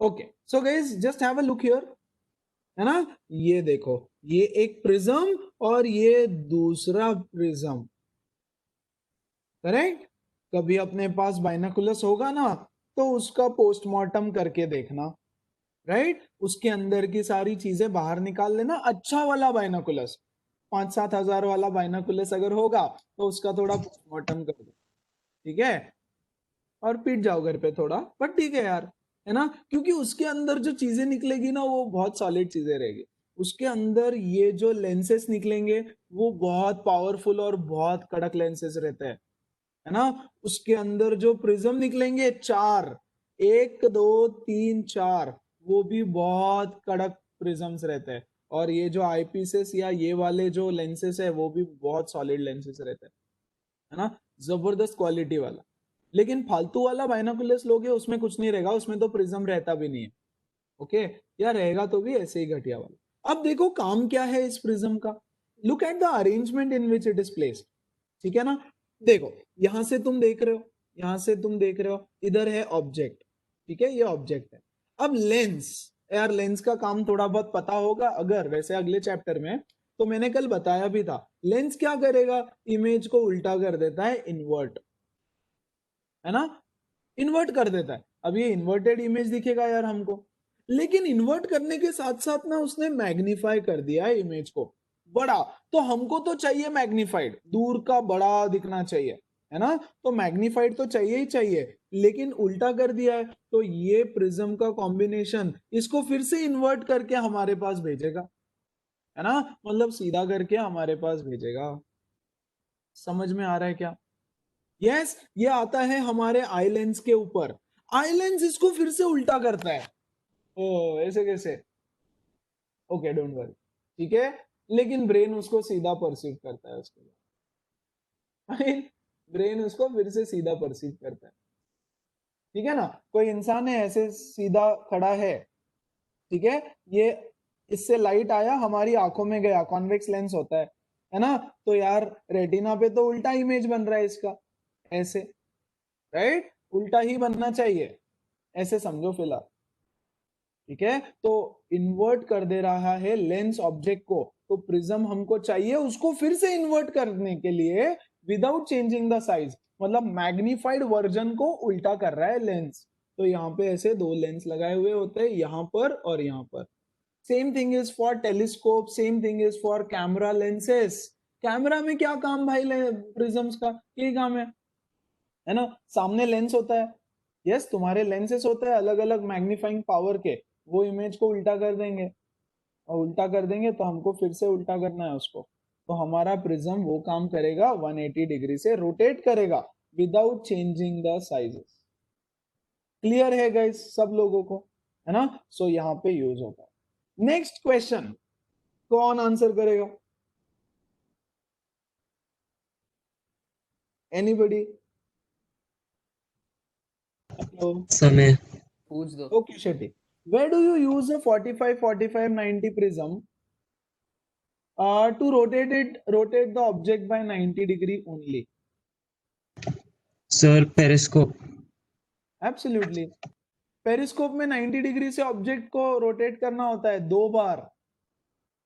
Okay so guys just have a look here, है ना, ये देखो, ये एक प्रिज्म और ये दूसरा प्रिज्म, करेक्ट। कभी अपने पास बाइनोकुलस होगा ना, तो उसका पोस्टमार्टम करके देखना, राइट। उसके अंदर की सारी चीजें बाहर निकाल लेना, अच्छा वाला बाइनोकुलस, 5-7 हजार वाला बाइनोकुलस अगर होगा तो उसका थोड़ा पोस्टमार्टम कर दो, ठीक है, और पीट जाओ घर पे थोड़ा, बट ठीक है यार, है ना, क्योंकि उसके अंदर जो चीजें निकलेगी ना वो बहुत सॉलिड चीजें रहेगी। उसके अंदर ये जो लेंसेस निकलेंगे वो बहुत पावरफुल और बहुत कड़क लेंसेस रहते हैं, है ना। उसके अंदर जो प्रिज्म निकलेंगे 4, 1 2 3 4, वो भी बहुत कड़क प्रिज्म्स रहते हैं। और ये जो आईपीसेस या ये वाले जो लेंसेस है वो भी बहुत सॉलिड लेंसेस रहते हैं, है ना, जबरदस्त क्वालिटी वाला। लेकिन फालतू वाला बाइनोकुलर्स लोगे उसमें कुछ नहीं रहेगा, उसमें तो प्रिज्म रहता भी नहीं है, ओके, या रहेगा तो भी ऐसे ही घटिया वाला। अब देखो काम क्या है इस प्रिज्म का, look at the arrangement in which it is placed, ठीक है ना। देखो यहां से तुम देख रहे हो, यहां से तुम देख रहे हो, इधर है ऑब्जेक्ट, ठीक है, ये ऑब्जेक्ट है। अब लेंस, यार लेंस का काम थोड़ा बहुत पता होगा अगर, वैसे अगले चैप्टर में, तो मैंने कल बताया भी था, लेंस क्या करेगा, इमेज को उल्टा कर देता है, इन्वर्ट, है ना, इन्वर्ट कर देता है। अब ये इन्वर्टेड इमेज दिखेगा यार हमको, लेकिन इन्वर्ट करने के साथ साथ ना उसने मैग्नीफाई कर दिया है इमेज को, बड़ा। तो हमको तो चाहिए मैग्नीफाइड, दूर का बड़ा दिखना चाहिए, है ना, तो मैग्नीफाइड तो चाहिए ही चाहिए, लेकिन उल्टा कर दिया है, तो ये प्रिज्म का कॉम्बिनेशन इसको फिर से इन्वर्ट करके हमारे पास भेजेगा, है ना, मतलब सीधा करके हमारे पास भेजेगा। समझ में आ रहा है क्या? यस ये आता है हमारे आई लेंस के ऊपर, आई लेंस इसको फिर से उल्टा करता है, ओ ऐसे कैसे, ओके डोंट वरी, ठीक है, लेकिन ब्रेन उसको सीधा परसीव करता है उसके बाद, ब्रेन उसको फिर से सीधा परसीव करता है, ठीक है ना। कोई इंसान है ऐसे सीधा खड़ा है, ठीक है, ये इससे लाइट आया हमारी आंखों में गया, कॉन्वेक्स लेंस होता है ना, तो यार रेटिना पे तो उल्टा इमेज बन रहा है इसका, ऐसे, राइट, उल्टा ही बनना चाहिए, ऐसे समझो फिलहाल, ठीक है। तो इन्वर्ट कर दे रहा है लेंस ऑब्जेक्ट को, तो प्रिज्म हमको चाहिए उसको फिर से इन्वर्ट करने के लिए विदाउट चेंजिंग द साइज, मतलब मैग्निफाइड वर्जन को उल्टा कर रहा है लेंस। तो यहाँ पे ऐसे 2 लेंस लगाए हुए होते हैं, यहाँ पर और यहाँ पर। Same thing is for telescope, same thing is for camera lenses. Camera में क्या काम भाई प्रिज्म्स का, यही काम है ना, सामने लेंस होता है, यस तुम्हारे लेंसेस होते हैं अलग अलग मैग्नीफाइंग पावर के, वो इमेज को उल्टा कर देंगे, और उल्टा कर देंगे तो हमको फिर से उल्टा करना है उसको, तो हमारा प्रिज्म वो काम करेगा 180 डिग्री से रोटेट करेगा without changing the sizes. Clear है गाइस सब लोगों को, है ना, सो यहाँ पे यूज होता है। नेक्स्ट क्वेश्चन कौन आंसर करेगा, एनीबडी? हेलो, समय। पूछ दो। Okay Shetty, where do you use a 45-45-90 prism to rotate the object by 90 degree only? Sir periscope. Absolutely. Periscope में 90 डिग्री से ऑब्जेक्ट को रोटेट करना होता है 2 बार,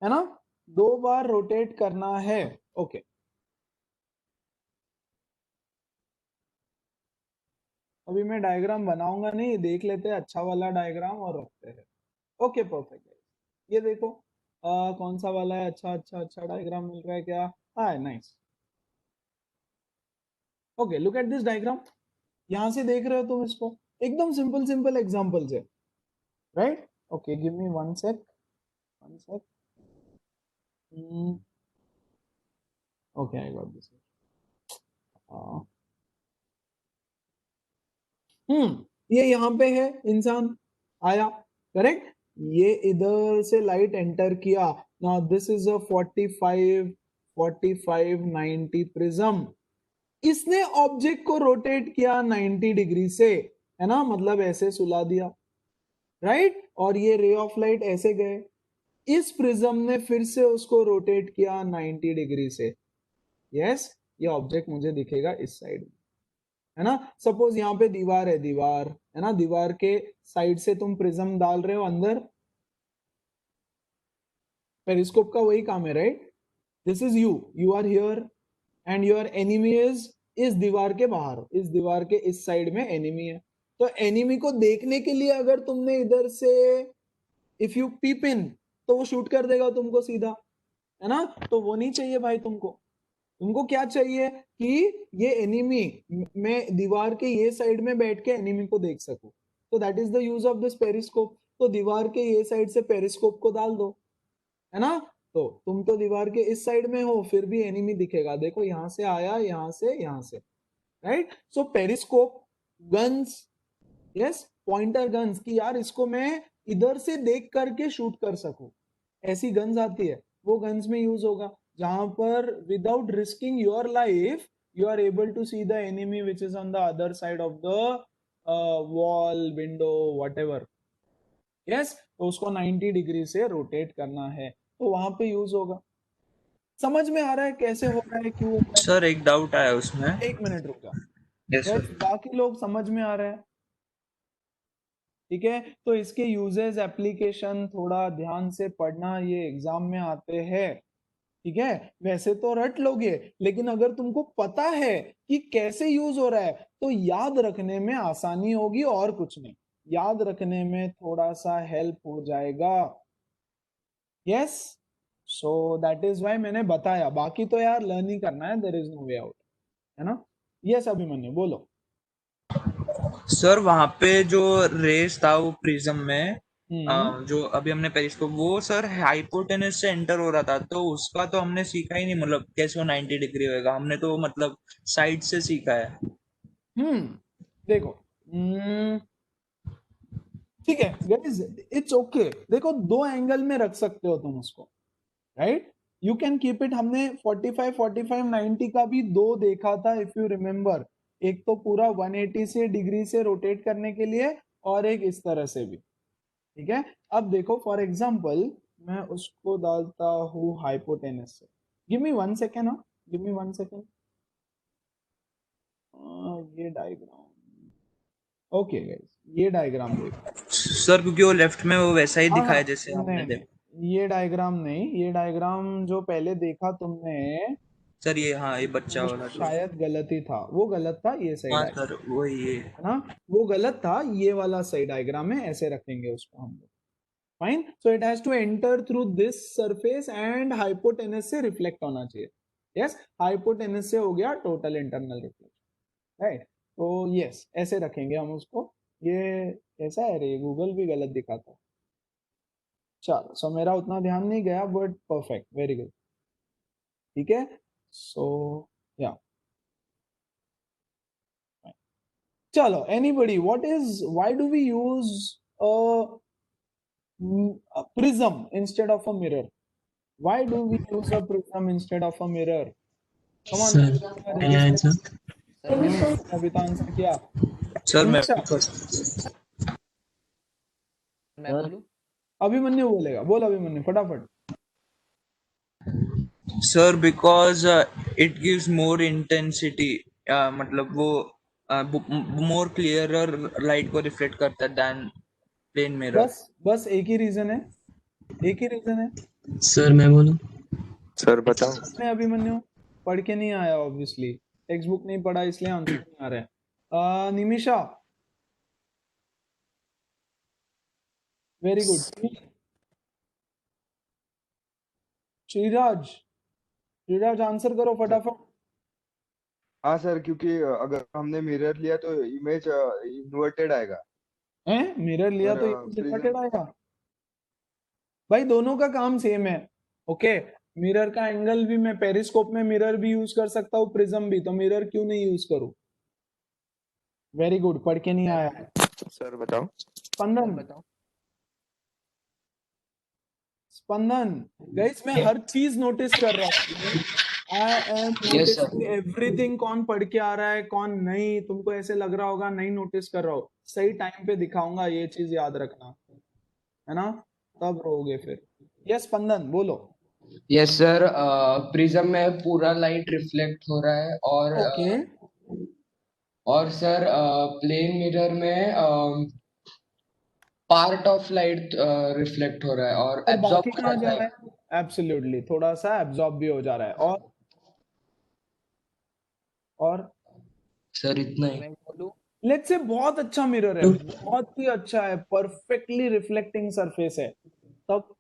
है ना, 2 बार रोटेट करना है, ओके। अभी मैं डायग्राम बनाऊंगा नहीं, देख लेते हैं अच्छा वाला डायग्राम और रखते हैं, ओके परफेक्ट। ये देखो कौन सा वाला है, अच्छा अच्छा अच्छा डायग्राम मिल रहा है क्या, हाँ nice, okay look at this diagram. यहां से देख रहे हो तुम इसको, एकदम सिंपल सिंपल एग्जांपल्स है, right, okay give me one sec, one sec, okay I got this, ये यहाँ पे है इंसान आया, करेक्ट, ये इधर से लाइट एंटर किया, now this is a 45-45-90 prism, इसने ऑब्जेक्ट को रोटेट किया 90 डिग्री से, है ना, मतलब ऐसे सुला दिया, राइट, और ये रे ऑफ लाइट ऐसे गए, इस प्रिज्म ने फिर से उसको रोटेट किया 90 डिग्री से, यस ये ऑब्जेक्ट मुझे दिखेगा इस साइड में, है ना, सपोज यहाँ पे दीवार है, दीवार, है ना, दीवार के साइड से तुम प्रिज्म डाल रहे हो अंदर, पेरिस्कोप का वही काम है, right? This is you are here and your enemy is इस दीवार के बाहर, इस दीवार के इस साइड में एनिमी है। तो एनिमी को देखने के लिए अगर तुमने इधर से इफ यू पीप इन, तो वो शूट कर देगा तुमको सीधा, है ना? तो वो नहीं चाहिए भाई तुमको। तुमको क्या चाहिए कि ये एनिमी, मैं दीवार के ये साइड में बैठ के एनिमी को देख सकूं। तो that is the use of this periscope. तो दीवार के ये साइड से पेरिस्कोप को डाल दो, है ना? तो तुम तो दीवार के इस साइड में हो, फिर भी एनिमी दिखेगा, देखो यहां से आया, यहां से, right? So periscope, guns, yes, pointer guns, कि यार इसको मैं इधर से देख करके शूट कर सकूं, ऐसी गन्स आती है, वो गन्स में यूज होगा, जहां पर without risking your life you are able to see the enemy which is on the other side of the wall, window, whatever. Yes, तो उसको 90 डिग्री से रोटेट करना है, तो वहां पे यूज होगा। समझ में आ रहा है कैसे हो रहा है, क्यों हो रहा है? सर एक डाउट आया उसमें। एक मिनट रुक जा। Yes Guys, sir. बाकी लोग समझ में आ रहा है? ठीक है, तो इसके यूजेस, एप्लीकेशन थोड़ा ध्यान से पढ़ना, ये एग्जाम में आते हैं। ठीक है, वैसे तो रट लोगे, लेकिन अगर तुमको पता है कि कैसे यूज हो रहा है, तो याद रखने में आसानी होगी, और कुछ नहीं, याद रखने में थोड़ा सा हेल्प हो जाएगा। Yes, so that is why मैंने बताया, बाकी तो यार लर्न ही करना है, there is no way out, है ना? यस अभिमन्यु बोलो। सर वहां पे जो रेस था वो प्रिज्म में, हम्म जो अभी हमने पेरिस्कोप, वो सर हाइपोटेनस से एंटर हो रहा था, तो उसका तो हमने सीखा ही नहीं, मतलब कैसे वो 90 डिग्री होएगा, हमने तो मतलब साइड से सीखा है। हम्म देखो, ठीक है गाइस, इट्स ओके। देखो, दो एंगल में रख सकते हो तुम उसको, right? You can keep it. हमने 45 45 90 का भी दो देखा था, इफ यू रिमेम्बर। एक तो पूरा 180 से डिग्री से रोटेट करने के लिए, और एक इस तरह से भी। ठीक है, अब देखो फॉर एग्जांपल, मैं उसको डालता हूँ हाइपोटेनस से। गिव मी 1 सेकेंड, हाँ, गिव मी 1 सेकेंड। ये डायग्राम, ओके गाइस, ये डायग्राम देखो। सर क्योंकि वो लेफ्ट में वो वैसा ही हाँ हाँ, दिखाया जैसे हमने नहीं देखा। नहीं, ये डायग्राम नहीं, ये डायग्राम जो पहले देखा तुमने, सर ये, हाँ ये बच्चा वो वाला जो। शायद गलत ही था, वो गलत था, ये सही हाँ डायग्राम, सर वही ये। है ना? वो गलत था, ये वाला सही डायग्राम है, ऐसे रखेंगे उसको हम लोग। Fine, so it has to enter through this surface and hypotenuse से रिफ्लेक्ट होना चाहिए। यस, हाइपोटेनस से हो गया टोटल इंटरनल रिफ्लेक्शन, राइट? तो यस, ऐसे रखेंगे हम उसको। ये कैसा है रे, गूगल भी गलत दिखाता है। चलो, सो मेरा उतना ध्यान नहीं गया, बट परफेक्ट, वेरी गुड। ठीक है, सो या चलो, anybody, what is, why do we use a prism instead of a mirror? Why do we use a prism instead of a mirror? Come on, sir can I register. answer? नहीं, अभी तो answer किया। Sir मैं निमिषा, मैं बोलूं? अभिमन्यु बोलेगा, बोल अभिमन्यु फटाफट। Sir because it gives more intensity, मतलब वो मोर क्लियरर लाइट को रिफ्लेक्ट करता है देन प्लेन मिरर। बस बस एक ही रीजन है, एक ही रीजन है। सर मैं बोलूं? सर बताओ। मैं अभिमन्यु पढ़ के नहीं आया, ऑब्वियसली टेक्स्ट बुक नहीं पढ़ा, इसलिए आंसर नहीं आ रहा है। Nimisha, very good. Shriraj, Shriraj answer करो फटाफट। हाँ सर, क्योंकि अगर हमने मिरर लिया तो इमेज इन्वर्टेड आएगा। हैं, मिरर लिया पर तो प्रिज्म, इन्वर्टेड आएगा? भाई दोनों का काम सेम है, ओके? मिरर का एंगल भी, मैं पेरिस्कोप में मिरर भी यूज कर सकता हूँ, प्रिज्म भी, तो मिरर क्यों नहीं यूज करूँ? वेरी गुड, पढ़ के नहीं मैं आया बोलूं? है। सर बताओ। सर स्पंदन, बताओ। स्पंदन, गाइस मैं हर चीज नोटिस कर रहा हूँ। I am yes sir. Noticing everything, कौन पढ़ के आ रहा है कौन नहीं। तुमको ऐसे लग रहा होगा नहीं नोटिस कर रहा हो, सही टाइम पे दिखाऊंगा, ये चीज याद रखना, है ना? तब रहोगे फिर। यस स्पंदन बोलो। यस सर, प्रिज्म में पूरा लाइट रिफ्लेक्ट हो रहा है, और ओके, और सर प्लेन मिरर में पार्ट ऑफ लाइट रिफ्लेक्ट हो रहा है और और एब्जॉर्ब बाकी हो कहाँ जा जाता रहा है। है? एब्सोल्युटली, थोड़ा सा एब्जॉर्ब भी हो जा रहा है। और सर इतना ही। मैं बोलूं? लेट्स से बहुत अच्छा मिरर है, बहुत ही अच्छा है, परफेक्टली रिफ्लेक्टिंग सरफेस है, तब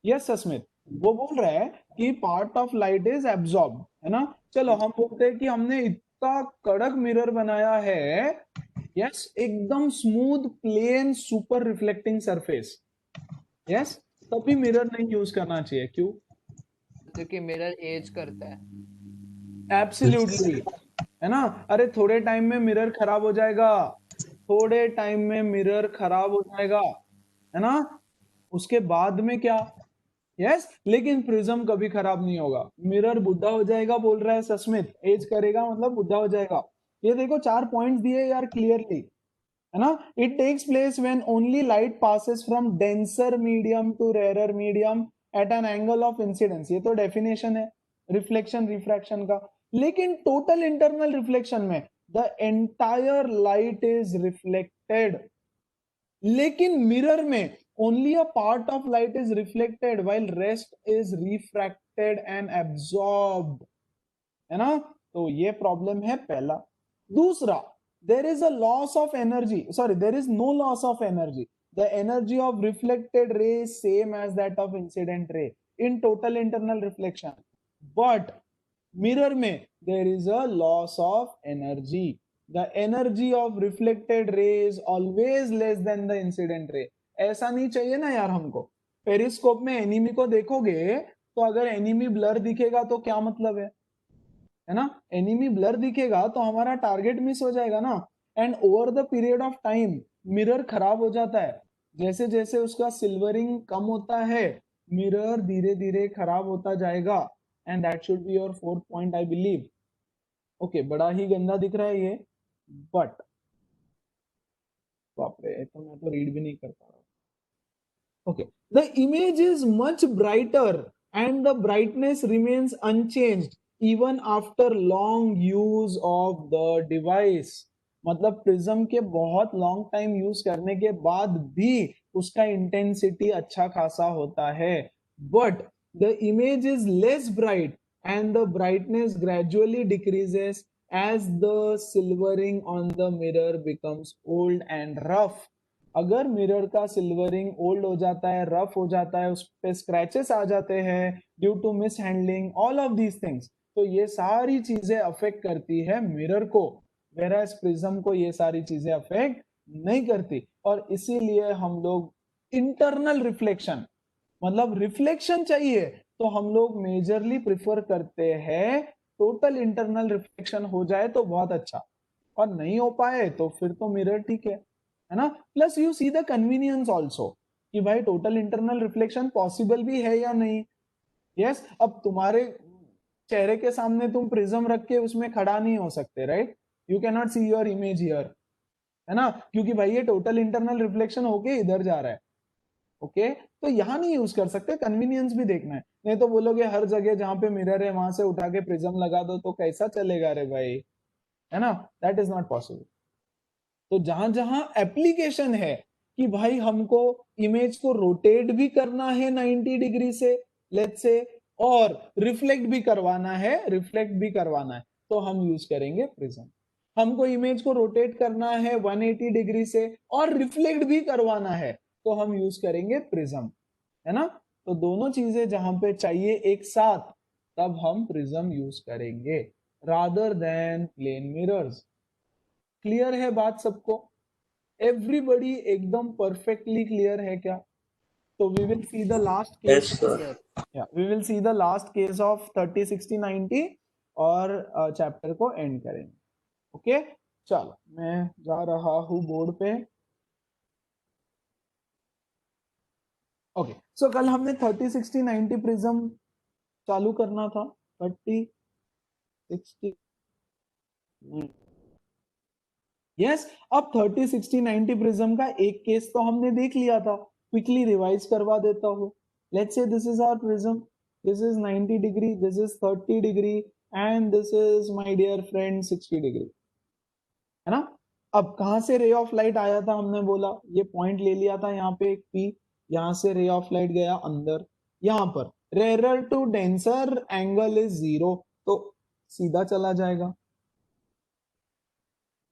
यस सस्मित वो बोल रहा है कि part of light is absorb, है ना। चलो हम बोलते हैं कि हमने इतना कड़क मिरर बनाया है, यस, एकदम smooth plane super reflecting surface, yes, तभी मिरर नहीं यूज करना चाहिए। क्यों? क्योंकि मिरर एज करता है। एब्सोल्युटली, है ना। अरे थोड़े टाइम में मिरर खराब हो जाएगा, थोड़े टाइम में मिरर खराब हो जाएगा, है ना। उसके बाद में क्या? यस, लेकिन प्रिज्म कभी खराब नहीं होगा। मिरर बुढ़ा हो जाएगा बोल रहा है सस्मित, एज करेगा मतलब बुढ़ा हो जाएगा। ये देखो 4 पॉइंट्स दिए यार क्लियरली, है ना। It takes place when only light passes from denser medium to rare medium at an angle of incidence, ये तो डेफिनेशन है रिफ्लेक्शन रिफ्रैक्शन का। लेकिन टोटल इंटरनल रिफ्लेक्शन में the entire light is reflected, लेकिन मिरर में only a part of light is reflected while rest is refracted and absorbed, है ना। तो ये प्रॉब्लम है पहला। दूसरा, there is a loss of energy, sorry, there is no loss of energy. The energy of reflected ray is same as that of incident ray in total internal reflection, but mirror में there is a loss of energy. The energy of reflected ray is always less than the incident ray. ऐसा नहीं चाहिए ना यार हमको। Periscope में enemy को देखोगे तो अगर एनिमी ब्लर दिखेगा तो क्या मतलब है ना। एनिमी ब्लर दिखेगा तो हमारा टारगेट मिस हो जाएगा ना। And over the period of time mirror खराब हो जाता है, जैसे जैसे उसका सिल्वरिंग कम होता है मिरर धीरे धीरे खराब होता जाएगा। And that should be your 4th point I believe. Okay, बड़ा ही गंदा दिख रहा है ये, बट बाप रे, तो मैं तो रीड भी नहीं कर पा रहा। Okay, the image is much brighter and the brightness remains unchanged even after long use of the device. मतलब प्रिज्म के बहुत लॉन्ग टाइम यूज करने के बाद भी उसका इंटेंसिटी अच्छा खासा होता है, but the image is less bright and the brightness gradually decreases as the silvering on the mirror becomes old and rough. अगर मिरर का सिल्वरिंग ओल्ड हो जाता है, रफ हो जाता है, उस पे स्क्रैचेस आ जाते हैं due to mishandling, all of these things, तो ये सारी चीजें अफेक्ट करती है मिरर को, वेराज प्रिज्म को ये सारी चीजें अफेक्ट नहीं करती। और इसीलिए हम लोग इंटरनल रिफ्लेक्शन, मतलब रिफ्लेक्शन चाहिए तो हम लोग मेजरली प्रिफर करते हैं टोटल इंटरनल रिफ्लेक्शन हो जाए तो बहुत अच्छा, और नहीं हो पाए तो फिर तो मिरर ठीक है ना। Plus you see the convenience also कि भाई टोटल इंटरनल रिफ्लेक्शन पॉसिबल भी है या नहीं। यस, अब तुम्हारे चेहरे के सामने तुम प्रिज्म रख के उसमें खड़ा नहीं हो सकते, right. You can not see your image here, है ना, क्योंकि भाई ये टोटल इंटरनल रिफ्लेक्शन होके इधर जा रहा है। ओके, तो यहां नहीं यूज कर सकते, कन्वीनियंस भी देखना है। नहीं तो बोलोगे हर जगह जहां पे मिरर है वहां से उठा के प्रिज्म लगा दो तो कैसा चलेगा रे भाई, है ना। That is not possible. तो जहां जहां एप्लीकेशन है कि भाई हमको इमेज को रोटेट भी करना है 90 डिग्री से, लेट्स से, और रिफ्लेक्ट भी करवाना है, तो हम यूज करेंगे प्रिज्म। हमको इमेज को रोटेट करना है 180 डिग्री से और रिफ्लेक्ट भी करवाना है तो हम यूज करेंगे प्रिज्म, है ना। तो दोनों चीजें जहां पे चाहिए एक साथ तब हम प्रिज्म यूज करेंगे rather than plane mirrors. Clear है बात सबको? एवरीबडी एकदम परफेक्टली क्लियर है क्या? तो we will see the last case, Yes, sir. या we will see the last case of 30 60 90 और चैप्टर को एंड करेंगे। ओके, चलो मैं जा रहा हूं बोर्ड पे। ओके, सो कल हमने 30 60 90 प्रिज्म चालू करना था। 30 60 यस, अब 30 60 90 प्रिज्म का एक केस तो हमने देख लिया था, क्विकली रिवाइज करवा देता हूँ। Let's say this is our prism, this is 90 degree, this is 30 degree and this is my dear friend 60 degree, है ना। अब कहां से रे ऑफ लाइट आया था, हमने बोला ये पॉइंट ले लिया था यहाँ पे एक P, यहां से रे ऑफ लाइट गया अंदर, यहां पर rare to denser angle is 0, तो सीधा चला जाएगा,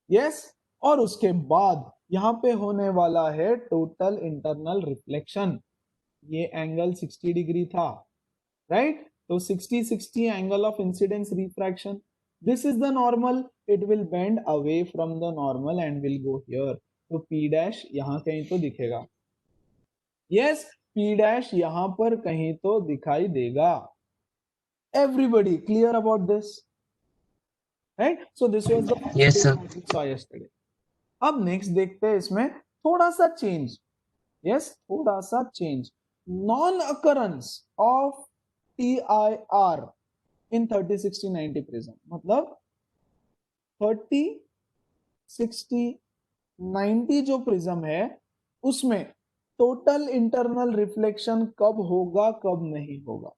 यस। और उसके बाद यहां पे होने वाला है टोटल इंटरनल रिफ्लेक्शन, ये एंगल 60 डिग्री था, राइट। तो 60 angle of incidence refraction, this is the normal, it will bend away from the normal and will go here, तो P डैश यहां कहीं तो दिखेगा, yes, P डैश यहां पर कहीं तो दिखाई देगा। Everybody clear about this, right? So this was the Yes, sir. we saw yesterday. अब नेक्स्ट देखते हैं इसमें थोड़ा सा चेंज, yes, थोड़ा सा change, non occurrence of TIR in 30, 60, 90 prism, मतलब 30, 60, 90 जो प्रिज्म है उसमें टोटल इंटरनल रिफ्लेक्शन कब होगा कब नहीं होगा,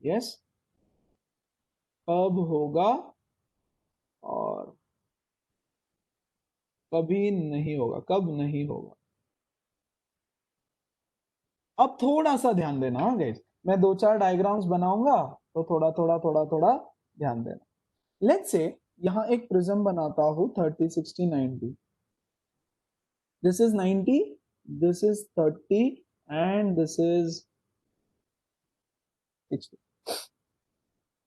यस, कब होगा और कभी नहीं होगा, कब नहीं होगा। अब थोड़ा सा ध्यान देना गाइस, मैं 2-4 डायग्राम्स बनाऊंगा तो थोड़ा थोड़ा ध्यान देना। लेट्स से यहां एक प्रिज्म बनाता हूं 30, 60, 90, this is 90, this is 30 and this is 60,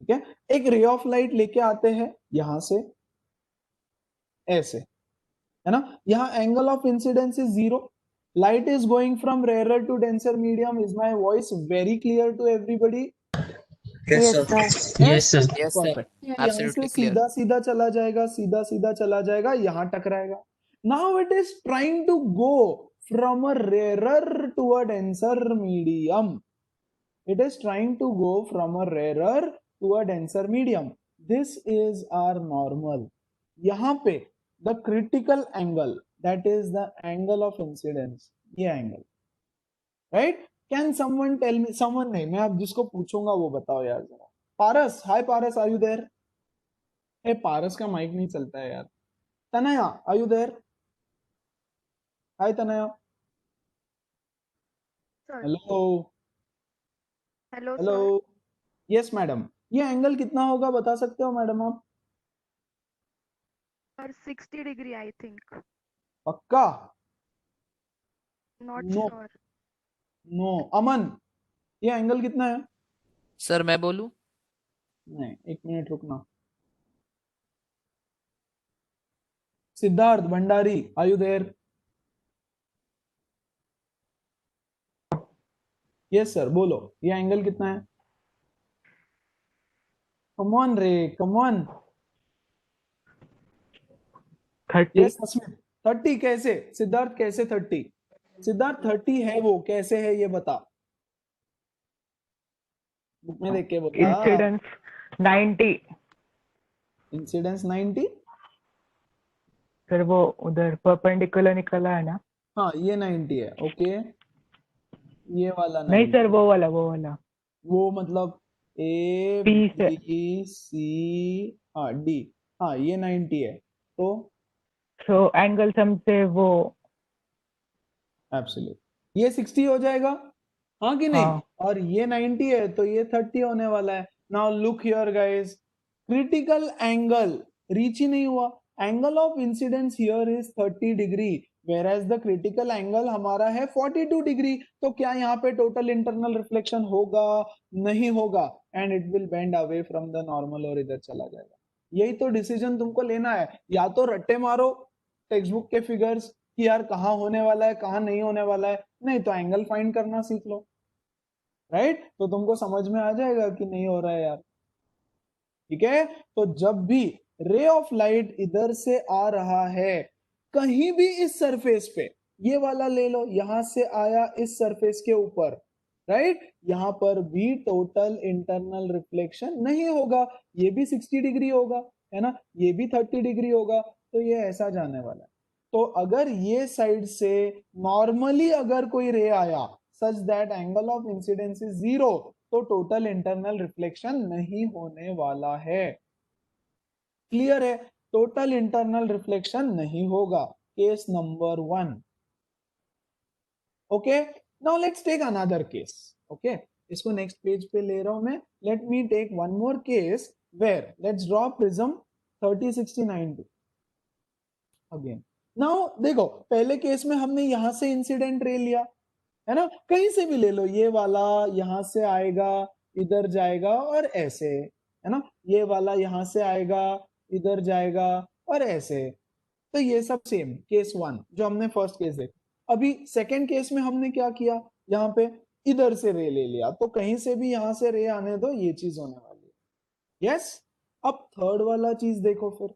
ठीक है। एक रे ऑफ लाइट लेके आते हैं यहां से ऐसे, है ना, यहां angle of incidence is 0, light is going from rarer to denser medium, is my voice very clear to everybody? Yes, sir. Yes, sir. Yes, sir. Perfect. यहाँ से Absolutely clear. सीधा सीधा चला जाएगा, सीधा सीधा चला जाएगा, यहाँ टकराएगा। Now it is trying to go from a rarer to a denser medium. It is trying to go from a rarer to a denser medium. This is our normal. यहाँ पे the critical angle, that is the angle of incidence, ये angle, right? Can someone tell me, someone नहीं, मैं अब जिसको पूछूंगा वो बताओ यार जरा। पारस, हाय पारस, are you there? ए पारस का माइक नहीं चलता है यार। Tanaya, are you there? Hi Tanaya. Sir. Hello Hello, hello, yes madam, ये एंगल कितना होगा बता सकते हो मैडम आप? sir. 60 degree, I think. पक्का? Not No. sure. नो। अमन, ये एंगल कितना है? सर मैं बोलूं? नहीं, एक मिनट रुकना। Siddharth Bhandari, are you there? Yes sir, बोलो, ये एंगल कितना है? कम ऑन रे, कम ऑन। 30। यस अस्मित, 30 कैसे? सिद्धार्थ कैसे 30? सिद्धार्थ 30 है वो, कैसे है ये बता, बुक में देख के बता। इंसिडेंस 90। इंसिडेंस 90, फिर वो उधर परपेंडिकुलर निकला है ना? हाँ ये 90 है, ओके, ये वाला नहीं 90, सर, वो वाला वो मतलब ए P से। बी सी, हाँ डी, हाँ ये 90 है, तो एंगल सम से वो एब्सोल्यूट ये 60 हो जाएगा, हाँ कि नहीं? हाँ। और ये 90 है तो ये 30 होने वाला है। Now look here guys, critical angle reach ही नहीं हुआ, angle of incidence here is 30 degree, whereas the critical angle हमारा है 42 डिग्री, तो क्या यहाँ पे टोटल इंटरनल रिफ्लेक्शन होगा? नहीं होगा, and it will bend away from the normal और इधर चला जाएगा। यही तो डिसीजन तुमको लेना है, या तो रट्टे मारो टेक्स्ट बुक के फिगर्स कि यार कहाँ होने वाला है कहाँ नहीं होने वाला है, नहीं तो एंगल फाइंड करना सीख लो, राइट? तो तुमको समझ में आ जाएगा कि नहीं हो रहा है यार, ठीक है। तो जब भी रे ऑफ लाइट इधर से आ रहा है कहीं भी इस सरफेस पे, ये वाला ले लो, यहां से आया इस सरफेस के ऊपर, राइट, यहां पर भी टोटल इंटरनल रिफ्लेक्शन नहीं होगा, ये भी 60 डिग्री होगा, है ना, ये भी 30 डिग्री होगा, तो ये ऐसा जाने वाला है। तो अगर ये साइड से नॉर्मली अगर कोई रे आया such that angle of incidence is 0, तो टोटल इंटरनल रिफ्लेक्शन नहीं होने वाला है। क्लियर है? टोटल इंटरनल रिफ्लेक्शन नहीं होगा। Case number 1। Okay, now let's take another case. Okay, इसको नेक्स्ट पेज पे ले रहा हूं मैं। Let me take one more case where let's draw prism 30, 60, 90 again. Now देखो, पहले केस में हमने यहां से इंसिडेंट रे लिया, है ना, कहीं से भी ले लो, ये वाला यहां से आएगा, इधर जाएगा और ऐसे, है ना, ये वाला यहां से आएगा, इधर जाएगा और ऐसे। तो ये सब सेम केस 1 जो हमने फर्स्ट केस देखा। अभी सेकंड केस में हमने क्या किया, यहाँ पे इधर से रे ले लिया, तो कहीं से भी यहां से रे आने दो, ये चीज होने वाली है। यस, अब थर्ड वाला चीज देखो फिर।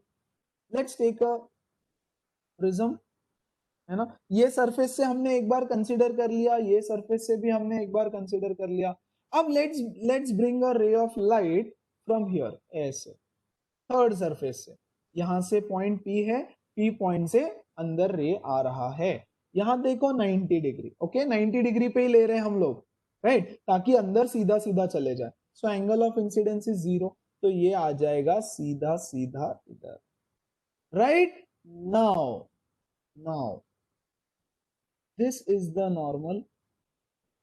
लेट्स टेक अ प्रिज्म, है ना, ये सरफेस से हमने एक बार कंसीडर कर लिया, ये सरफेस से भी हमने एक बार कंसीडर कर लिया। अब let's bring a ray of light from here, ऐसे थर्ड सरफेस से, यहां से पॉइंट P है, P पॉइंट से अंदर रे आ रहा है। यहां देखो 90 डिग्री, ओके, 90 डिग्री पे ही ले रहे हैं हम लोग, राइट, ताकि अंदर सीधा सीधा चले जाए। So angle of incidence is 0, तो ये आ जाएगा सीधा सीधा इधर, right. Now this is the normal.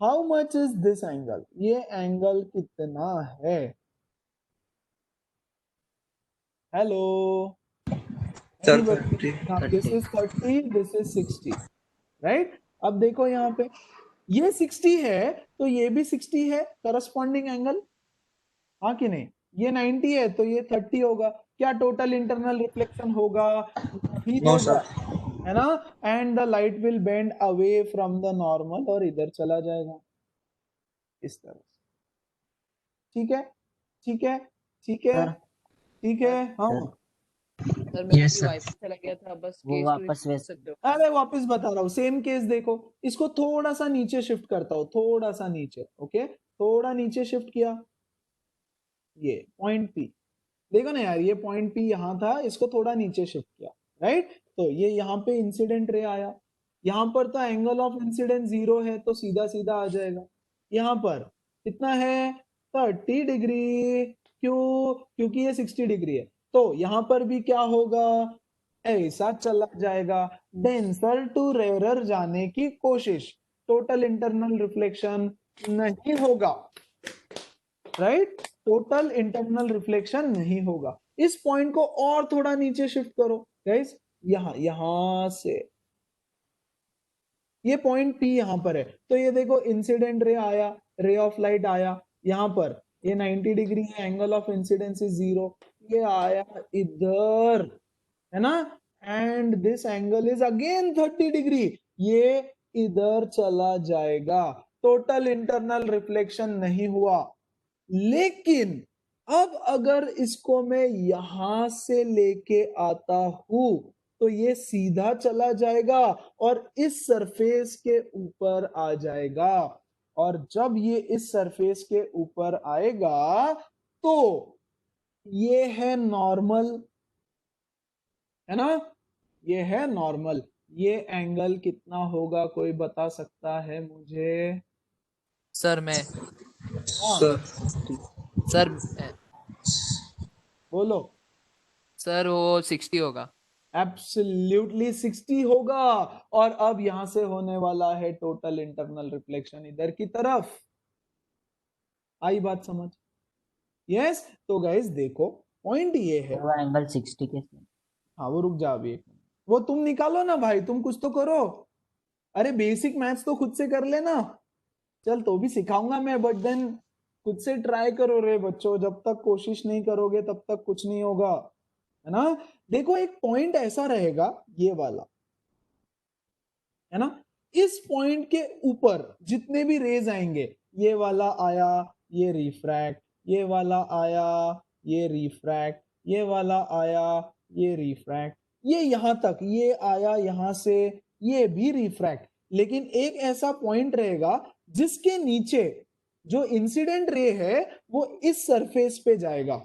How much is this angle? ये एंगल कितना है? Hello, Sir, this is 30, this is 60, right. अब देखो यहाँ पे ये 60 है तो ये भी 60 है, करस्पॉन्डिंग एंगल, हाँ कि नहीं? ये 90 है तो ये 30 होगा। क्या टोटल इंटरनल रिफ्लेक्शन होगा? नहीं No, होगा, sir. है ना। And the light will bend away from the normal और इधर चला जाएगा इस तरह से। ठीक है, ठीक है, ठीक है, ठीक है। हाँ सर मेरा Yes, भी sir. वाईफाई चला गया था, बस वो केस वापस टू वैसे सकते हो। अरे वापस बता रहा हूँ, सेम केस देखो, इसको थोड़ा सा नीचे शिफ्ट करता हूँ, थोड़ा सा नीचे, ओके, थोड़ा नीचे शिफ्ट किया, ये पॉइंट P देखो ना यार, ये पॉइंट P यहाँ था, इसको थोड़ा नीचे शिफ्ट किया, राइट। तो ये यहाँ पे इंसिडेंट रे आया, यहाँ पर तो एंगल ऑफ इंसिडेंस 0 है तो सीधा सीधा आ जाएगा। यहाँ पर कितना है? 30 डिग्री। क्यों? क्योंकि ये 60 डिग्री है, तो यहाँ पर भी क्या होगा? ऐसा चला जाएगा, डेंसर टू रेयरर जाने की कोशिश, टोटल इंटरनल रिफ्लेक्शन नहीं होगा, राइट, टोटल इंटरनल रिफ्लेक्शन नहीं होगा। इस पॉइंट को और थोड़ा नीचे शिफ्ट करो गाइस, यहां से ये पॉइंट P यहां पर है, तो ये देखो इंसिडेंट रे आया, रे ऑफ लाइट आया यहां पर, ये 90 डिग्री है, एंगल ऑफ इंसिडेंस इज 0, ये आया इधर, है ना, and this angle is again 30 degree, ये इधर चला जाएगा, टोटल इंटरनल रिफ्लेक्शन नहीं हुआ। लेकिन अब अगर इसको मैं यहां से लेके आता हूं तो ये सीधा चला जाएगा और इस सरफेस के ऊपर आ जाएगा, और जब ये इस सरफेस के ऊपर आएगा तो ये है नॉर्मल, है ना, ये है नॉर्मल। ये एंगल कितना होगा, कोई बता सकता है मुझे? सर मैं Sir. सर बोलो। सर वो 60 होगा। एब्सोल्युटली 60 होगा, और अब यहां से होने वाला है टोटल इंटरनल रिफ्लेक्शन इधर की तरफ। आई बात समझ? यस। तो गाइस देखो, पॉइंट ये है, वो एंगल 60 कैसे? हाँ वो रुक जा अभी एक मिनट, वो तुम निकालो ना भाई, तुम कुछ तो करो। अरे बेसिक मैथ्स तो खुद से कर लेना, चल तो भी सिखाऊंगा मैं, बट देन खुद से ट्राई करो रे बच्चों, जब तक कोशिश नहीं करोगे तब तक कुछ नहीं होगा, है ना। देखो एक पॉइंट ऐसा रहेगा, ये वाला, है ना, इस पॉइंट के ऊपर जितने भी रेज आएंगे, ये वाला आया, ये रिफ्रैक्ट, ये वाला आया, ये रिफ्रैक्ट, ये वाला आया, ये रिफ्रैक्ट, ये यहां तक, ये आया यहां से, ये भी रिफ्रैक्ट। लेकिन एक ऐसा पॉइंट रहेगा जिसके नीचे जो इंसिडेंट रे है वो इस सरफेस पे जाएगा।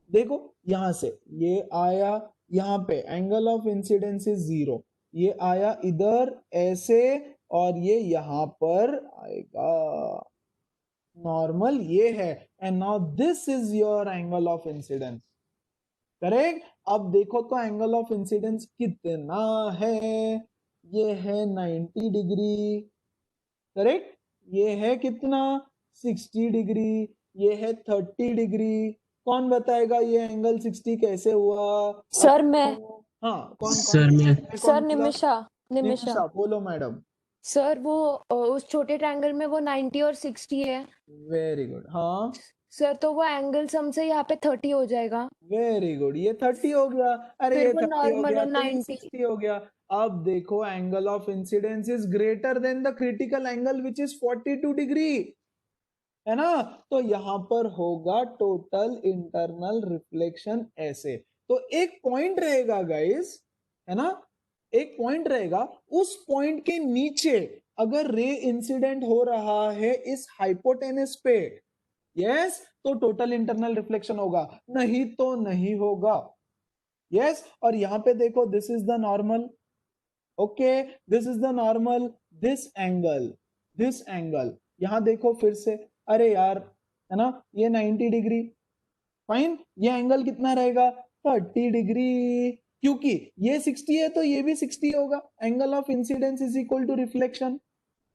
देखो यहां से ये आया, यहाँ पे एंगल ऑफ इंसिडेंस इज 0, ये आया इधर ऐसे, और ये यहां पर आएगा, नॉर्मल ये है, and now this is your angle of incidence, correct. अब देखो तो एंगल ऑफ इंसिडेंस कितना है, ये है 90 डिग्री, करेक्ट। ये है कितना 60 डिग्री, ये है 30 डिग्री। कौन बताएगा ये एंगल 60 कैसे हुआ? सर मैं। हाँ, कौन सर मैं। सर निमिषा। निमिषा बोलो मैडम। सर वो उस छोटे ट्रायंगल में वो 90 और 60 है। Very good. हाँ सर तो वो एंगल सम से यहाँ पे 30 हो जाएगा। वेरी गुड, ये 30 हो गया। अरे फिर ये वो 30 हो नॉर्मल गया है तो ये 90। 60 हो गया। अब देखो angle of incidence is greater than the critical angle which is 42 degree, है ना। तो यहाँ पर होगा टोटल इंटरनल रिफ्लेक्शन ऐसे। तो एक पॉइंट रहेगा गाइस, है ना, एक पॉइंट रहेगा, उस पॉइंट के नीचे अगर रे इंसिडेंट हो रहा है इस हाइपोटेनस पे, यस, तो टोटल इंटरनल रिफ्लेक्शन होगा, नहीं तो नहीं होगा। यस, और यहां पे देखो this is the normal, okay, this is the normal, this angle यहां देखो फिर से, अरे यार, है ना, ये 90 डिग्री, फाइन, ये एंगल कितना रहेगा 30 डिग्री, क्योंकि ये 60 है तो ये भी 60 होगा, angle of incidence is equal to reflection,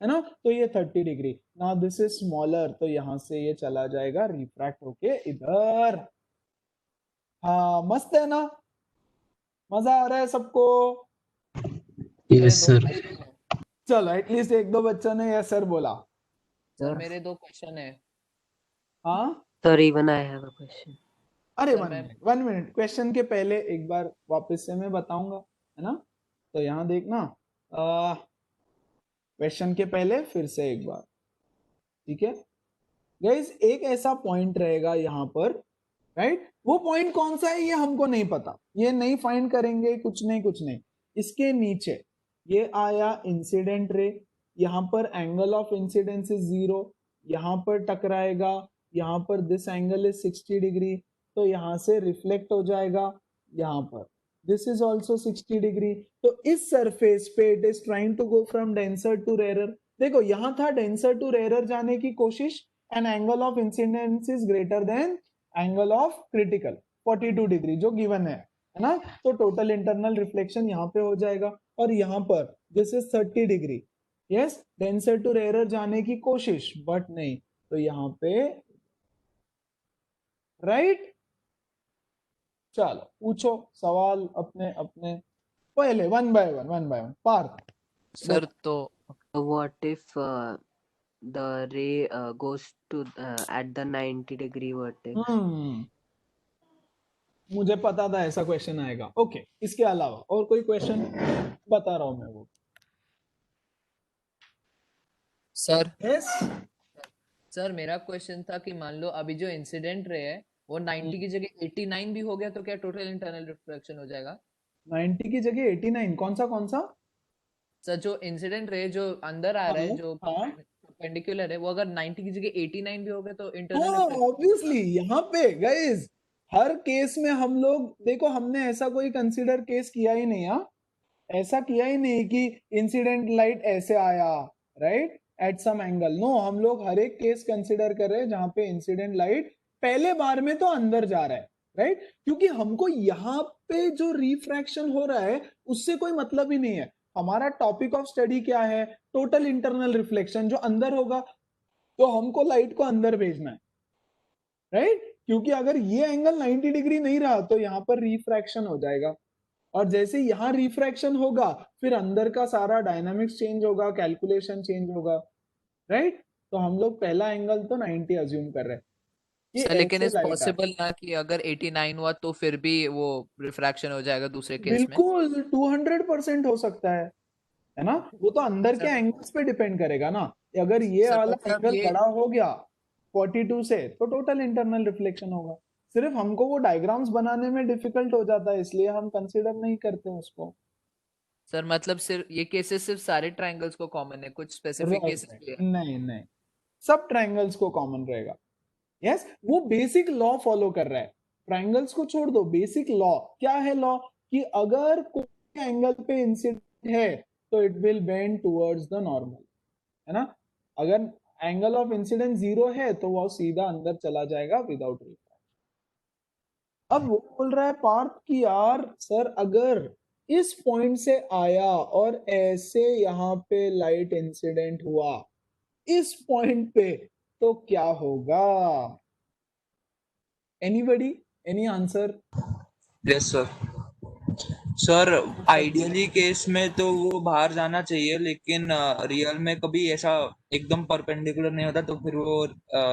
है ना, तो ये 30 degree. Now this is smaller, तो यहां से ये चला जाएगा रिफ्रैक्ट होके इधर। हाँ मस्त है ना, मजा आ रहा है सबको? Yes sir. चलो एटलीस्ट एक दो बच्चों ने यस सर बोला। सर मेरे 2 क्वेश्चन है। हाँ sir even I have a question. अरे सर, वन मिनट, क्वेश्चन के पहले एक बार वापस से मैं बताऊंगा, है ना, तो यहाँ देखना, क्वेश्चन के पहले फिर से एक बार, ठीक है गाइस। एक ऐसा पॉइंट रहेगा यहाँ पर, राइट, वो पॉइंट कौन सा है ये हमको नहीं पता, ये नहीं फाइंड करेंगे, कुछ नहीं। इसके नीचे ये आया इंसिडेंट रे, यहाँ पर एंगल ऑफ इंसिडेंस इज 0, यहाँ पर टकराएगा, यहाँ पर दिस एंगल इज 60 डिग्री, तो यहाँ से रिफ्लेक्ट हो जाएगा यहाँ पर, दिस इज ऑल्सो 60 डिग्री। तो इस सरफेस पे it is trying to go from denser to rarer. देखो यहाँ था डेंसर टू रेरर जाने की कोशिश, and angle of incidence is greater than angle of critical 42 degree जो गिवन है ना, तो टोटल इंटरनल रिफ्लेक्शन यहाँ पे हो जाएगा, और यहाँ पर this is 30 degree, yes, denser to rarer जाने की कोशिश, बट नहीं, तो यहाँ पे राइट। चलो पूछो सवाल अपने अपने, पहले one by one Parth. Sir तो What if the ray goes to at the 90 degree vertex? मुझे पता था ऐसा क्वेश्चन आएगा। ओके, इसके अलावा और कोई क्वेश्चन बता रहा हूं मैं वो। सर यस सर मेरा क्वेश्चन था कि मान लो अभी जो इंसिडेंट रे है वो 90 की जगह 89 भी हो गया तो क्या टोटल इंटरनल रिफ्लेक्शन हो जाएगा? 90 की जगह 89, कौन सा? सर जो इंसिडेंट रे जो अंदर आ रहा है जो हाँ परपेंडिकुलर है वो अगर 90 की जगह 89 भी हो गया तो इंटरनल हाँ रिफ्लेक्शन ऑब्वियसली। यहाँ पे गाइस हर केस में हम लोग देखो, हमने ऐसा कोई कंसीडर केस किया ही नहीं, हाँ, ऐसा किया ही नहीं कि इंसिडेंट लाइट ऐसे आया, right, at some angle, no, हम लोग हर एक केस कंसीडर कर रहे हैं जहां पे इंसिडेंट लाइट पहले बार में तो अंदर जा रहा है, राइट, क्योंकि हमको यहाँ पे जो रिफ्रैक्शन हो रहा है उससे कोई मतलब ही नहीं है। हमारा टॉपिक ऑफ स्टडी क्या है? टोटल इंटरनल रिफ्लेक्शन, जो अंदर होगा तो हमको लाइट को अंदर भेजना है, राइट, क्योंकि अगर ये एंगल 90 डिग्री नहीं रहा तो यहाँ पर रिफ्रैक्शन हो जाएगा, और जैसे यहाँ रिफ्रैक्शन होगा फिर अंदर का सारा डायनामिक्स चेंज होगा, कैलकुलेशन चेंज होगा, राइट। तो हम लोग पहला एंगल तो 90 अज्यूम कर रहे हैं कि सर लेकिन ऐसे इस लाइट पॉसिबल ना कि अगर 89 हुआ तो फिर भी वो रिफ्रैक्शन हो जाएगा दूसरे केस में? बिल्कुल 200% हो सकता है ना, वो तो अंदर के सर एंगल्स पे डिपेंड करेगा ना। अगर ये सर वाला मतलब एंगल ये बड़ा हो गया 42 से तो टोटल इंटरनल रिफ्लेक्शन होगा, सिर्फ हमको वो डायग्राम्स बनाने में डिफिकल्ट हो जाता है इसलिए हम कंसीडर नहीं करते उसको। सर मतलब सिर्फ ये केसेस सिर्फ सारे ट्रायंगल्स को कॉमन है, कुछ स्पेसिफिक केसेस भी है? नहीं, सब ट्रायंगल्स को कॉमन रहेगा। यस, वो बेसिक लॉ फॉलो कर रहा है, ट्रायंगल्स को छोड़ दो, बेसिक लॉ क्या है? लॉ कि अगर कोई एंगल पे इंसिडेंट है तो it will bend towards the normal, है ना। अगर एंगल ऑफ इंसिडेंस 0 है तो वो सीधा अंदर चला जाएगा विदाउट रिफ्रैक्शन। अब वो बोल रहा है पार्थ कि यार सर अगर इस पॉइंट से आया और ऐसे यहाँ पे लाइट इंसिडेंट हुआ इस पॉइंट पे तो क्या होगा? Anybody, any answer? Yes sir. Sir ideally case में तो वो बाहर जाना चाहिए, लेकिन रियल में कभी ऐसा एकदम परपेंडिकुलर नहीं होता, तो फिर वो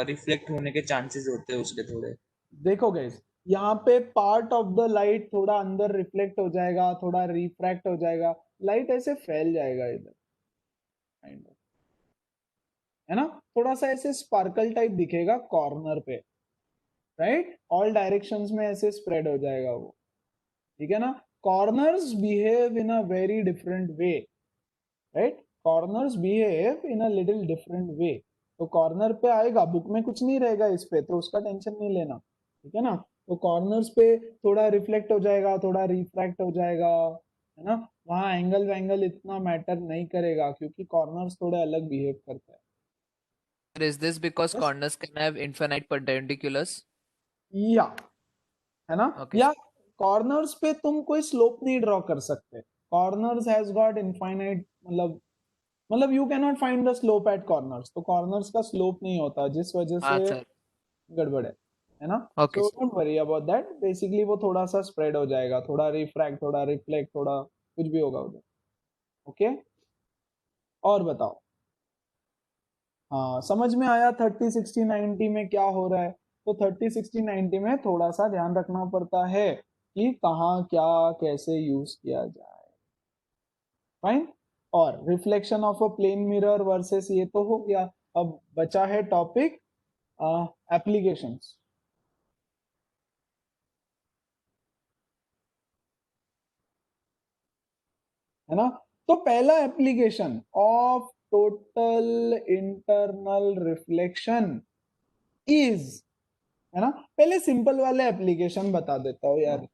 रिफ्लेक्ट होने के चांसेस होते हैं उसके थोड़े। देखो गाइस, यहाँ पे पार्ट ऑफ द लाइट थोड़ा अंदर रिफ्लेक्ट हो जाएगा, थोड़ा रिफ्रैक्ट हो जाएगा, लाइट ऐसे फैल जाएगा इधर, है ना, थोड़ा सा ऐसे स्पार्कल टाइप दिखेगा कॉर्नर पे, राइट, ऑल डायरेक्शंस में ऐसे स्प्रेड हो जाएगा वो, ठीक है ना। Corners behave in a very different way, right, corners behave in a little different way. तो कॉर्नर पे आएगा, बुक में कुछ नहीं रहेगा इस पे, तो उसका टेंशन नहीं लेना, ठीक है ना। तो कॉर्नर्स पे थोड़ा रिफ्लेक्ट हो जाएगा, थोड़ा रिफ्रैक्ट हो जाएगा, है ना, वहां एंगल वैंगल इतना मैटर नहीं करेगा क्योंकि कॉर्नर्स थोड़े अलग बिहेव करते हैं। Is this because Yes? corners can have infinite perpendiculars? या, है ना, Okay. या कॉर्नर्स पे तुम कोई स्लोप नहीं ड्रॉ कर सकते, कॉर्नर्स हैज गॉट इनफाइनाइट, मतलब you can not find the slope eight corners, तो कॉर्नर्स का स्लोप नहीं होता जिस वजह हाँ से सर। गड़बड़ है ना। Okay, so sir. Don't worry about that, basically वो थोड़ा सा स्प्रेड हो जाएगा, थोड़ा रिफ्रैक्ट, थोड़ा रिफ्लेक्ट, थोड़ा कुछ भी होगा उधर, ओके। और बताओ, हाँ समझ में आया 30 60 90 में क्या हो रहा है? तो 30 60 90 में थोड़ा सा ध्यान रखना पड़ता है कि कहाँ क्या कैसे यूज किया जाए, फाइन। और reflection of a plane mirror versus ये तो हो गया, अब बचा है टॉपिक एप्लीकेशंस, है ना। तो पहला application of total internal reflection is, है ना, पहले सिंपल वाले एप्लीकेशन बता देता हूँ यार,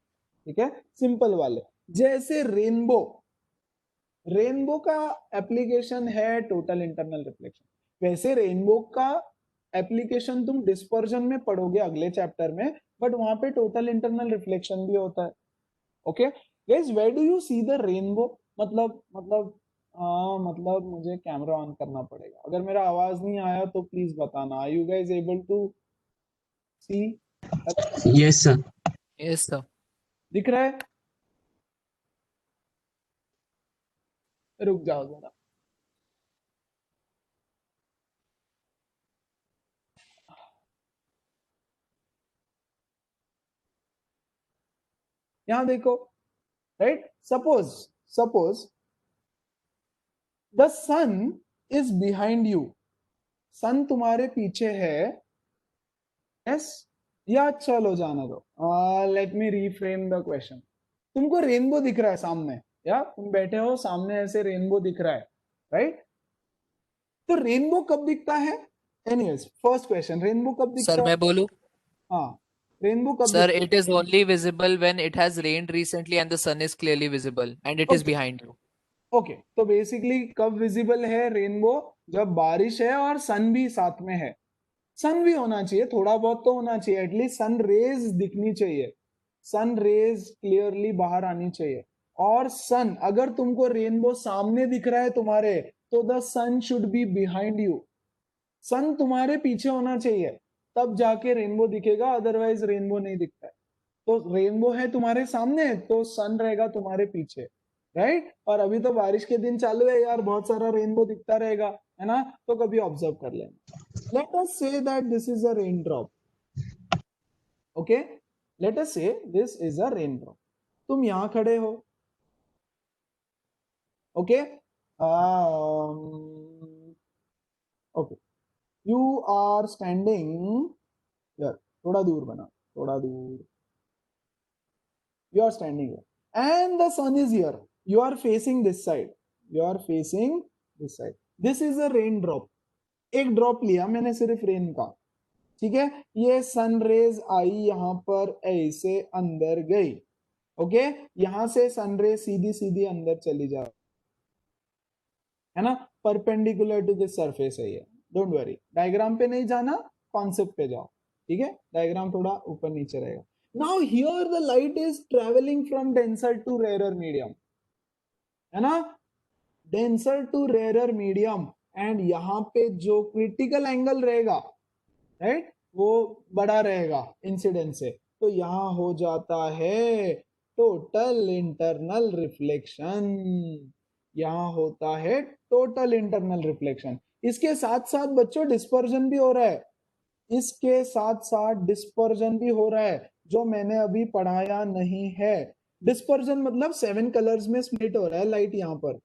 ठीक है, सिंपल वाले, जैसे रेनबो, रेनबो का एप्लीकेशन है टोटल इंटरनल रिफ्लेक्शन, वैसे रेनबो का एप्लीकेशन तुम डिस्पर्जन में पढ़ोगे अगले चैप्टर में, बट वहां पे टोटल इंटरनल रिफ्लेक्शन भी होता है, okay guys. Where do you see the rainbow? मतलब मुझे कैमरा ऑन करना पड़ेगा, अगर मेरा आवाज नहीं आया तो प्लीज बताना, are you guys able to see? Yes, sir. Yes, sir. दिख रहा है? रुक जाओ जरा, यहां देखो, right, suppose the sun is behind you, sun तुम्हारे पीछे है, यस, या चलो जाने दो, let me reframe the question. तुमको रेनबो दिख रहा है सामने, या तुम बैठे हो सामने ऐसे रेनबो दिख रहा है, राइट, तो रेनबो कब दिखता है? एनीवेज फर्स्ट क्वेश्चन, रेनबो कब Sir, दिखता है? मैं बोलूं? हाँ, रेनबो कब Sir, दिखता it is only visible when it has rained recently and the sun is clearly visible and it है? is behind you. ओके, तो बेसिकली कब विजिबल है रेनबो? जब बारिश है और सन भी साथ में है, सन भी होना चाहिए, थोड़ा बहुत तो होना चाहिए, एटलीस्ट सन रेज दिखनी चाहिए, सन रेज क्लियरली बाहर आनी चाहिए। और सन, अगर तुमको रेनबो सामने दिख रहा है तुम्हारे, तो the sun should be behind you, sun तुम्हारे पीछे होना चाहिए, तब जाके रेनबो दिखेगा, अदरवाइज रेनबो नहीं दिखता है। तो रेनबो है तुम्हारे सामने तो सन रहेगा तुम्हारे पीछे, राइट। और अभी तो बारिश के दिन चालू है यार, बहुत सारा रेनबो दिखता रहेगा, है ना, तो कभी ऑब्जर्व कर लेना। Let us say that this is a rain drop, okay, let us say this is a rain drop. तुम यहां खड़े हो, okay, okay, you are standing यार, थोड़ा दूर बना, थोड़ा दूर, you are standing here and the sun is here, you are facing this side, you are facing this side, this is a rain drop, एक ड्रॉप लिया मैंने सिर्फ रेन का, ठीक है, ये सन रेज आई यहां पर ऐसे अंदर गई, ओके, यहां से सन रेज सीधी सीधी अंदर चली जा, है ना, परपेंडिकुलर टू दिस सरफेस है ये, डोंट वरी, डायग्राम पे नहीं जाना, कॉन्सेप्ट पे जाओ, ठीक है? डायग्राम थोड़ा ऊपर नीचे रहेगा. Now here the light is travelling from denser to rare medium, है ना? Denser to rare medium, and यहाँ पे जो क्रिटिकल एंगल रहेगा, राइट, वो बड़ा रहेगा इंसिडेंस से, तो यहाँ हो जाता है टोटल इंटरनल रिफ्लेक्शन. यहाँ होता है टोटल इंटरनल रिफ्लेक्शन. इसके साथ साथ बच्चों डिस्पर्जन भी हो रहा है, इसके साथ साथ डिस्पर्जन भी हो रहा है, जो मैंने अभी पढ़ाया नहीं है. डिस्पर्जन मतलब 7 कलर्स में स्प्लिट हो रहा है लाइट यहाँ पर.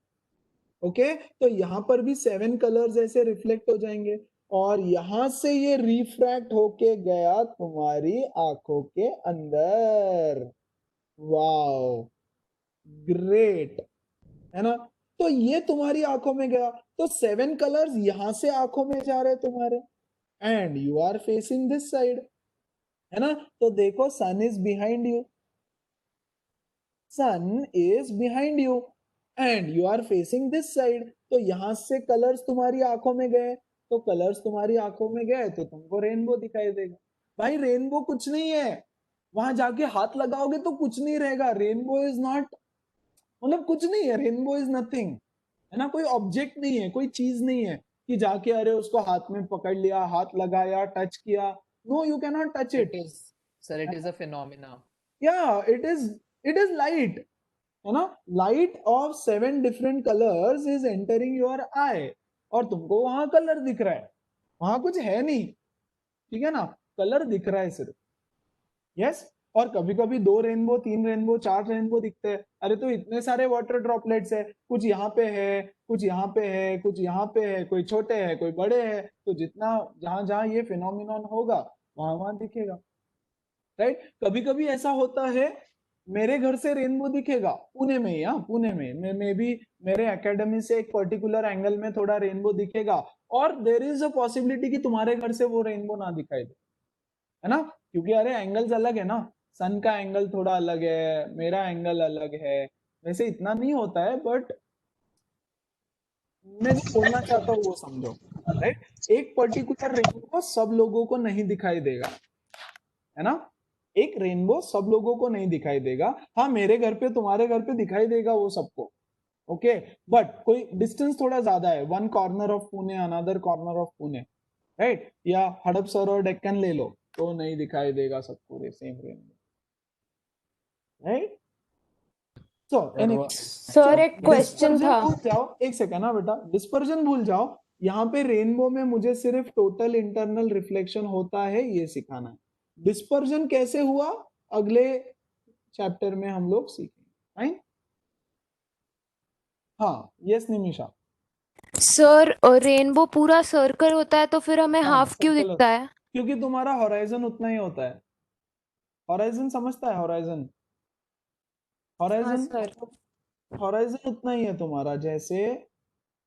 ओके, तो यहाँ पर भी 7 कलर्स ऐसे रिफ्लेक्ट हो जाएंगे, और यहां से ये रिफ्रैक्ट होके गया तुम्हारी आंखों के अंदर. वाओ, ग्रेट, है ना? तो ये तुम्हारी आंखों में गया, तो 7 कलर्स यहां से आंखों में जा रहे तुम्हारे, and you are facing this side, है ना? तो देखो, sun is behind you, sun is behind you, and you are facing this side. तो यहां से कलर्स तुम्हारी आंखों में गए, तो कलर्स तुम्हारी आंखों में गए तो तुमको रेनबो दिखाई देगा. भाई रेनबो कुछ नहीं है, वहां जाके हाथ लगाओगे तो कुछ नहीं रहेगा. रेनबो इज नॉट, मतलब कुछ नहीं है, रेनबो इज नथिंग, है ना? कोई ऑब्जेक्ट नहीं है, कोई चीज नहीं है कि जाके अरे उसको हाथ में पकड़ लिया, हाथ लगाया, टच किया. No, you can not touch it. Sir, it is a phenomena. Yeah, it is light, है ना? Light of 7 different colors is entering your eye, और तुमको वहां कलर दिख रहा है, वहां कुछ है नहीं, ठीक है ना? कलर दिख रहा है सिर्फ. यस, और कभी कभी 2 रेनबो, 3 रेनबो, 4 रेनबो दिखते हैं. अरे तो इतने सारे वाटर ड्रॉपलेट्स है, कुछ यहाँ पे है, कुछ यहाँ पे है, कुछ यहाँ पे है, कोई छोटे है, कोई बड़े है, तो जितना जहां जहां ये फिनोमिनन होगा वहां वहां दिखेगा, राइट? कभी कभी ऐसा होता है, मेरे घर से रेनबो दिखेगा पुणे में ही, पुणे में मे बी मेरे एकेडमी से एक पर्टिकुलर एंगल में थोड़ा रेनबो दिखेगा, और देर इज अ पॉसिबिलिटी कि तुम्हारे घर से वो रेनबो ना दिखाई दे, है ना? क्योंकि अरे एंगल्स अलग है ना, सन का एंगल थोड़ा अलग है, मेरा एंगल अलग है. वैसे इतना नहीं होता है, बट मैं जो बोलना चाहता हूँ वो समझो, राइट? एक पर्टिकुलर रेनबो सब लोगों को नहीं दिखाई देगा, है ना? एक रेनबो सब लोगों को नहीं दिखाई देगा. हाँ, मेरे घर पे, तुम्हारे घर पे दिखाई देगा वो सबको, ओके, बट कोई डिस्टेंस थोड़ा ज्यादा है, 1 corner of Pune, another corner of Pune, right? या हड़पसर और डेक्कन ले लो, तो नहीं दिखाई देगा सबको same rainbow, right? So sir एक क्वेश्चन था. भूल जाओ, एक सेकंड ना बेटा, डिस्पर्जन भूल जाओ. यहाँ पे रेनबो में मुझे सिर्फ टोटल इंटरनल रिफ्लेक्शन होता है ये सिखाना है. डिस्पर्जन कैसे हुआ अगले चैप्टर में हम लोग सीखेंगे, राइट? हाँ, यस निमिषा. सर रेनबो पूरा सर्कल होता है तो फिर हमें हाफ क्यों circle दिखता है? क्योंकि तुम्हारा हॉराइजन उतना ही होता है. हॉराइजन समझता है? हॉराइजन, हॉराइजन उतना ही है तुम्हारा. जैसे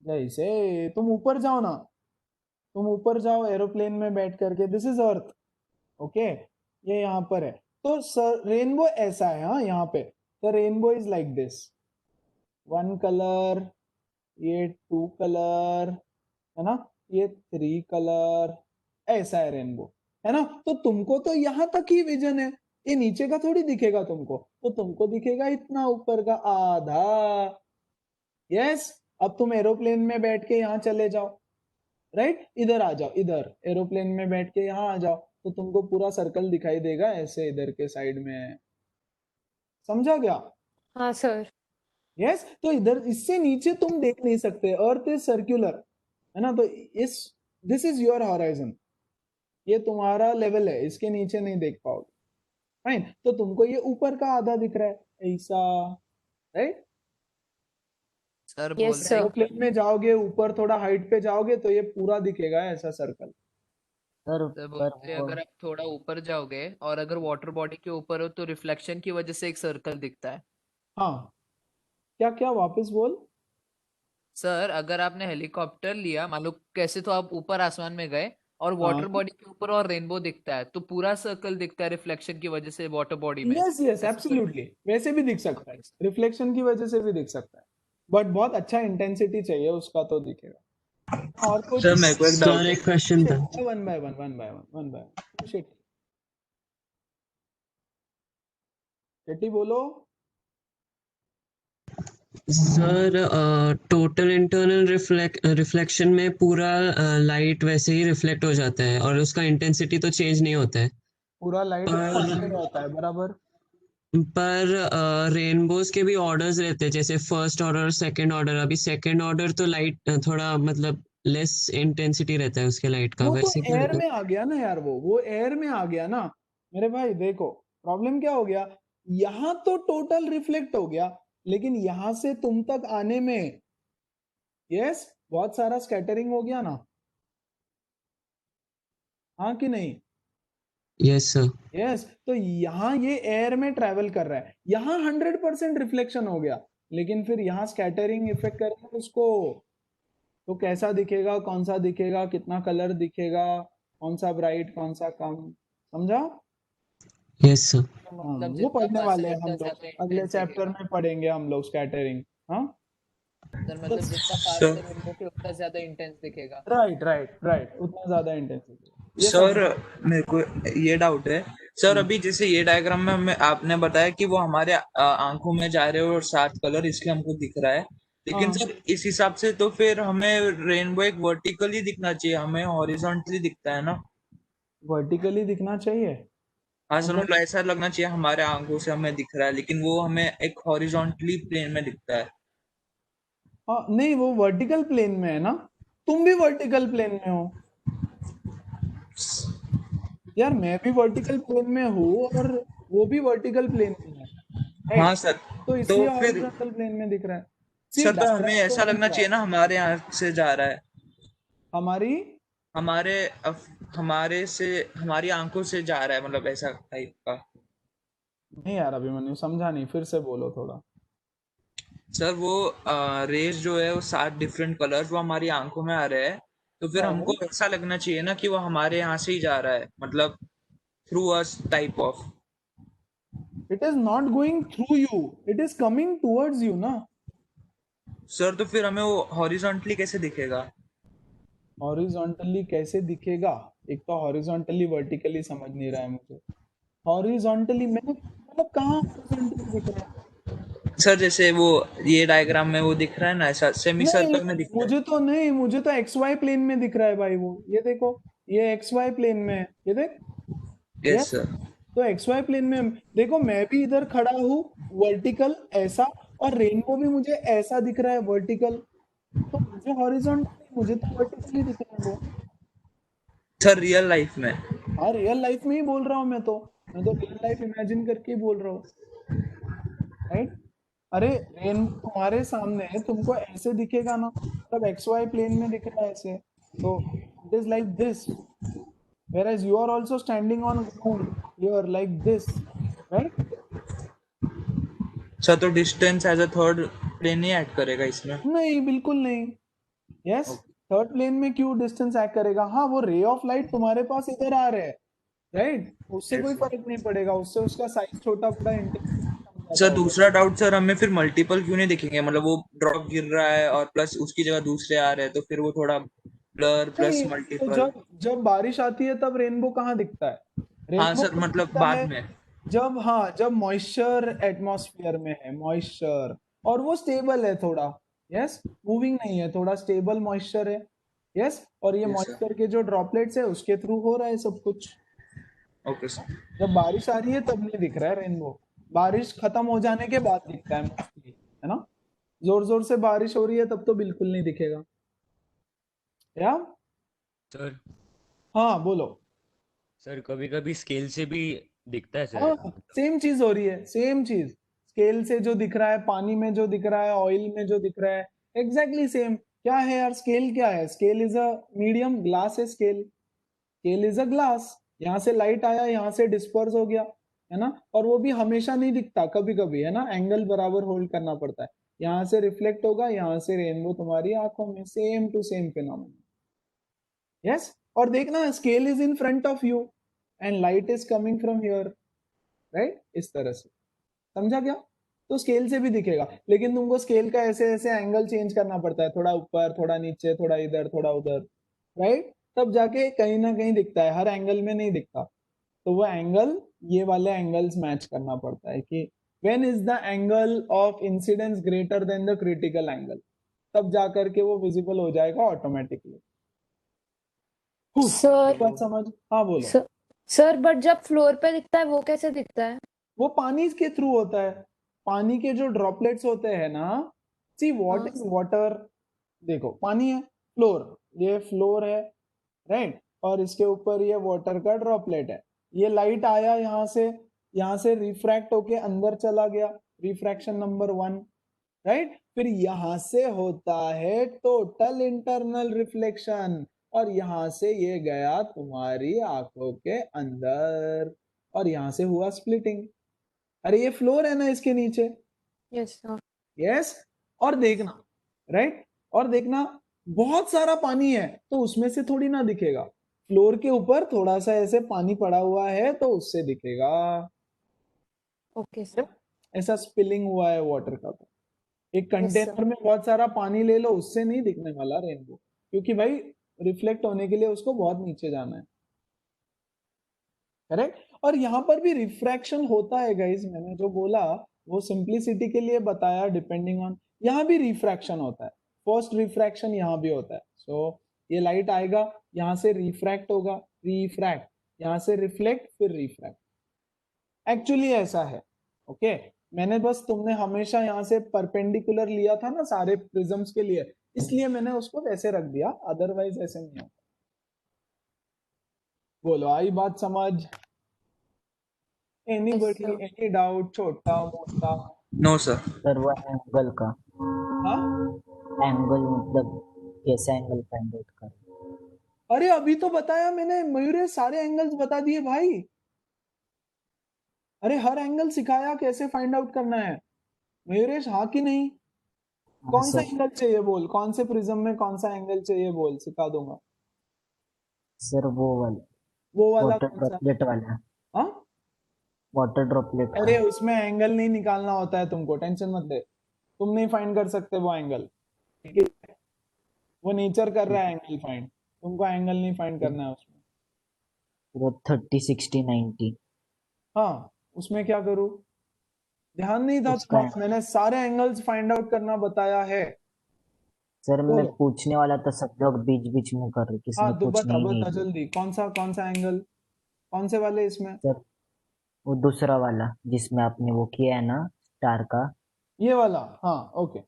जैसे तुम ऊपर जाओ ना, तुम ऊपर जाओ एरोप्लेन में बैठ करके, दिस इज अर्थ, ओके, ये यहाँ पर है. तो रेनबो ऐसा है, हाँ, यहाँ पे the rainbow is like this, 1 colour, ये 2 कलर, है ना, ये 3 कलर, ऐसा है रेनबो, है ना? तो तुमको तो यहाँ तक ही विजन है, ये नीचे का थोड़ी दिखेगा तुमको, तो तुमको दिखेगा इतना ऊपर का आधा. यस, अब तुम एरोप्लेन में बैठ के यहाँ चले जाओ, राइट? इधर आ जाओ, इधर एरोप्लेन में बैठ के यहाँ आ जाओ, तो तुमको पूरा सर्कल दिखाई देगा ऐसे इधर के साइड में. समझा क्या? हाँ सर. यस, तो इधर इससे नीचे तुम देख नहीं सकते. अर्थ इज सर्कुलर, है ना? तो इस दिस इज योर हॉराइजन, ये तुम्हारा लेवल है, इसके नीचे नहीं देख पाओगे, फाइन? तो तुमको ये ऊपर का आधा दिख रहा है ऐसा, राइट? सर Yes, बोल रहे sir. हैं एरोप्लेन में जाओगे, ऊपर थोड़ा हाइट पे जाओगे तो ये पूरा दिखेगा ऐसा सर्कल. सर बोल रहे हैं, अगर आप थोड़ा ऊपर जाओगे और अगर वाटर बॉडी के ऊपर हो तो रिफ्लेक्शन की वजह से एक सर्कल दिखता है. हाँ, क्या क्या वापस बोल. सर अगर आपने हेलीकॉप्टर लिया, मान लो कैसे, तो आप ऊपर आसमान में गए और वाटर बॉडी के ऊपर और रेनबो दिखता है, तो पूरा सर्कल दिखता है रिफ्लेक्शन की वजह से वाटर बॉडी में. यस यस, एब्सोल्युटली, वैसे भी दिख सकता है, रिफ्लेक्शन की वजह से भी दिख सकता है, बट बहुत अच्छा इंटेंसिटी चाहिए उसका तो दिखेगा. और कुछ सर मेरे को एक डाउट सर है। एक क्वेश्चन था। वन बाय वन शेट्टी बोलो। सर टोटल इंटरनल रिफ्लेक्शन में पूरा लाइट वैसे ही रिफ्लेक्ट हो जाता है और उसका इंटेंसिटी तो चेंज नहीं होता है, पूरा लाइट पर होता है बराबर। पर रेनबोज के भी ऑर्डर्स रहते हैं, जैसे फर्स्ट ऑर्डर सेकंड ऑर्डर। अभी सेकंड ऑर्डर तो लाइट थोड़ा मतलब लेस इंटेंसिटी रहता है उसके लाइट का, वो तो वैसे क्या एयर होगा? में आ गया ना यार, वो एयर में आ गया ना मेरे भाई। देखो प्रॉब्लम क्या हो गया, यहाँ तो टोटल रिफ्लेक्ट हो गया, लेकिन यहां से तुम तक आने में यस बहुत सारा स्कैटरिंग हो गया ना, हाँ कि नहीं? Yes sir. यस तो यहाँ ये एयर में ट्रेवल कर रहा है, यहाँ 100% रिफ्लेक्शन हो गया, लेकिन फिर यहाँ स्कैटरिंग इफेक्ट करेगा उसको, तो कैसा दिखेगा, कौन सा दिखेगा, कितना कलर दिखेगा, कौन सा ब्राइट कौन सा कम, समझा? Yes sir. मतलब वो जितना पढ़ने पास वाले है हैं हम उतना लोग, ज्यादा अगले इंटेंस चैप्टर दिखेगा। में पढ़ेंगे हम लोग स्कैटरिंग। हाँ सर मतलब जितना पास सर है रेनबो के उतना ज्यादा इंटेंस दिखेगा। राइट उतना ज्यादा इंटेंसिटी, ये सर समझ। मेरे को ये डाउट है सर, अभी जैसे ये डायग्राम में हमें आपने बताया कि वो हमारे आंखों में जा रहे हो और 7 कलर इसलिए हमको दिख रहा है, लेकिन हाँ सर इस हिसाब से तो फिर हमें रेनबो एक वर्टिकली दिखना चाहिए, हमें हॉरिजॉन्टली दिखता है ना। वर्टिकली दिखना चाहिए हाँ सर, मतलब मतलब ऐसा लगना चाहिए हमारे आंखों से हमें दिख रहा है, लेकिन वो हमें एक हॉरिजॉन्टली प्लेन में दिखता है। हाँ नहीं वो वर्टिकल प्लेन में है ना, तुम भी वर्टिकल प्लेन में हो यार, मैं भी वर्टिकल प्लेन में हूँ और वो भी वर्टिकल प्लेन में है, हाँ राइट? सर, तो तो इसलिए फिर हॉरिजॉन्टल प्लेन में दिख रहा है। सी सर तो हमें डायग्राम तो ऐसा बन लगना रहा चाहिए है ना हमारे यहाँ से जा रहा है, हमारी। हमारे हमारे से हमारी आंखों से जा रहा है, मतलब ऐसा टाइप का। नहीं यार अभिमन्यु समझा नहीं, फिर से बोलो थोड़ा। सर वो रेज जो है वो 7 डिफरेंट कलर्स वो हमारी आंखों में आ रहे हैं, तो फिर हमको राइट, ऐसा लगना चाहिए ना कि वो हमारे यहाँ से ही जा रहा है, मतलब through us type of. It is not going through you, it is coming towards you ना। सर तो फिर हमें वो हॉरिजॉन्टली कैसे दिखेगा? हॉरिजॉन्टली कैसे दिखेगा, एक तो हॉरिजॉन्टली वर्टिकली समझ नहीं रहा है मुझे। हॉरिजॉन्टली मैंने मतलब कहाँ हॉरिजॉन्टली दिख रहा है? सर जैसे वो ये डायग्राम में वो दिख रहा है ना, ऐसा सेमी नहीं सर्कल में दिख रहा है। मुझे तो नहीं, मुझे तो एक्स वाई प्लेन में दिख रहा है भाई, वो ये देखो, ये एक्स वाई प्लेन में है, ये देख। Yes yes sir. तो एक्स वाई प्लेन में देखो, मैं भी इधर खड़ा हूँ वर्टिकल ऐसा, और रेनबो भी मुझे ऐसा दिख रहा है वर्टिकल, तो मुझे हॉरिजॉन्टल, मुझे तो वर्टिकली दिख रहा है वो। सर रियल लाइफ में? हाँ रियल लाइफ में ही बोल रहा हूँ मैं तो रियल लाइफ इमेजिन करके ही बोल रहा हूँ, राइट? अरे रेनबो तुम्हारे सामने है, तुमको ऐसे दिखेगा ना, तब एक्स वाई प्लेन में दिख रहा है ऐसे, तो it is like this, whereas you are also standing on ground here like this, right? Sir तो distance as a third plane ही ऐड करेगा इसमें? नहीं बिल्कुल नहीं। यस थर्ड प्लेन में क्यों डिस्टेंस ऐड करेगा, हाँ वो रे ऑफ लाइट तुम्हारे पास इधर आ रहे हैं, राइट? उससे कोई फर्क नहीं पड़ेगा, उससे उसका साइज छोटा बड़ा इंटेंसिटी कम सर ज्यादा होगा। दूसरा डाउट सर, हमें फिर मल्टीपल क्यों नहीं दिखेंगे, मतलब वो ड्रॉप गिर रहा है और प्लस उसकी जगह दूसरे आ रहे हैं, तो फिर वो थोड़ा ब्लर प्लस नहीं तो मल्टीपल। जब जब बारिश आती है तब रेनबो कहाँ दिखता है? हाँ रेनबो सर, कब मतलब दिखता बाद है? में। जब हाँ जब मॉइस्चर एटमॉस्फेयर में है, मॉइस्चर, और वो स्टेबल है थोड़ा, यस मूविंग नहीं है, थोड़ा स्टेबल मॉइस्चर है, यस और ये यस सर। मॉइस्चर के जो ड्रॉपलेट्स है उसके थ्रू हो रहा है सब कुछ। Okay sir. जब बारिश आ रही है तब नहीं दिख रहा है रेनबो, बारिश खत्म हो जाने के बाद दिखता है मोस्टली, है ना? जोर जोर से बारिश हो रही है तब तो बिल्कुल नहीं दिखेगा। या सर हाँ बोलो। सर कभी कभी स्केल से भी दिखता है सर। हाँ सेम चीज हो रही है, सेम चीज, स्केल से जो दिख रहा है, पानी में जो दिख रहा है, ऑयल में जो दिख रहा है, एग्जैक्टली सेम। क्या है यार स्केल, क्या है scale? Is a medium, glass है scale, scale is a glass. यहाँ से लाइट आया, यहाँ से डिस्पर्स हो गया, है ना? और वो भी हमेशा नहीं दिखता, कभी कभी, है ना, एंगल बराबर होल्ड करना पड़ता है, यहाँ से रिफ्लेक्ट होगा, यहाँ से रेनबो तुम्हारी आंखों में, same to same phenomena. Yes और देखना scale is in front of you and light is coming from here, right? इस तरह से, समझा क्या? तो स्केल से भी दिखेगा, लेकिन तुमको स्केल का ऐसे ऐसे एंगल चेंज करना पड़ता है, थोड़ा ऊपर, थोड़ा नीचे, थोड़ा इधर, थोड़ा उधर, राइट? तब जाके कहीं ना कहीं दिखता है, हर एंगल में नहीं दिखता। तो वो एंगल ये वाले एंगल्स मैच करना पड़ता है कि when is the angle of incidence greater than the critical angle, तब जाकर के वो विजिबल हो जाएगा ऑटोमेटिकली। सर बात समझ? हाँ बोलो। सर बट जब फ्लोर पे दिखता है वो कैसे दिखता है? वो पानी के थ्रू होता है, पानी के जो ड्रॉपलेट्स होते हैं ना, सी व्हाट इज वाटर, देखो पानी है, फ्लोर, ये फ्लोर है, राइट, और इसके ऊपर ये वाटर का ड्रॉपलेट है, ये लाइट आया यहाँ से रिफ्रैक्ट होके अंदर चला गया, रिफ्रैक्शन नंबर 1, राइट, फिर यहां से होता है टोटल इंटरनल रिफ्लेक्शन, और यहां से ये गया तुम्हारी आंखों के अंदर, और यहां से हुआ स्प्लिटिंग। अरे ये फ्लोर है ना इसके नीचे, यस सर। यस, और देखना, राइट, और देखना बहुत सारा पानी है तो उसमें से थोड़ी ना दिखेगा, फ्लोर के ऊपर थोड़ा सा ऐसे पानी पड़ा हुआ है तो उससे दिखेगा। Okay sir. ऐसा स्पिलिंग हुआ है वाटर का, तो एक Yes, sir. कंटेनर में बहुत सारा पानी ले लो, उससे नहीं दिखने वाला रेनबो, क्योंकि भाई रिफ्लेक्ट होने के लिए उसको बहुत नीचे जाना है, करेक्ट। और यहाँ पर भी रिफ्रैक्शन होता है गाइस, मैंने जो बोला वो सिंप्लिसिटी के लिए बताया, डिपेंडिंग ऑन, यहाँ भी रिफ्रैक्शन होता है, फर्स्ट रिफ्रैक्शन यहाँ भी होता है। सो ये लाइट आएगा, यहाँ से रिफ्रैक्ट होगा, रिफ्रैक्ट, यहाँ से रिफ्लेक्ट, फिर रिफ्रैक्ट, एक्चुअली ऐसा है, ओके। मैंने बस, तुमने हमेशा यहाँ से परपेंडिकुलर लिया था ना सारे प्रिज्म्स के लिए, इसलिए मैंने उसको वैसे रख दिया, अदरवाइज ऐसे नहीं होता। बोलो, आई बात समझ? एनीबॉडी, एनी डाउट, छोटा मोटा? No sir. सर वो एंगल का, हाँ, एंगल मतलब कैसा एंगल फाइंड आउट कर? अरे अभी तो बताया मैंने मयूरेश, सारे एंगल्स बता दिए भाई, अरे हर एंगल सिखाया कैसे फाइंड आउट करना है मयूरेश, हाँ कि नहीं? कौन सा एंगल चाहिए बोल, कौन से प्रिज्म में कौन सा एंगल चाहिए बोल, सिखा दूंगा। सर वो वाला वाटर कौन सा? ड्रॉपलेट वाला। हाँ, वाटर ड्रॉपलेट अरे उसमें एंगल नहीं निकालना होता है तुमको, टेंशन मत ले, तुम नहीं फाइंड कर सकते वो एंगल, ठीक है, वो नेचर कर रहा है एंगल फाइंड, तुमको एंगल नहीं फाइंड करना है उसमें। वो 30, 60, 90। हाँ, उसमें क्या करूँ, ध्यान नहीं था उसका तुम्हारा, मैंने सारे एंगल्स फाइंड आउट करना बताया है। सर मैं बोलो। पूछने वाला था, सब लोग बीच बीच में कर रहे, किसी हाँ ने तो पूछने बता ही बता नहीं दिया। जल्दी, कौन सा एंगल, कौन से वाले इसमें? सर वो दूसरा वाला जिसमें आपने वो किया है ना स्टार का, ये वाला, हाँ ओके।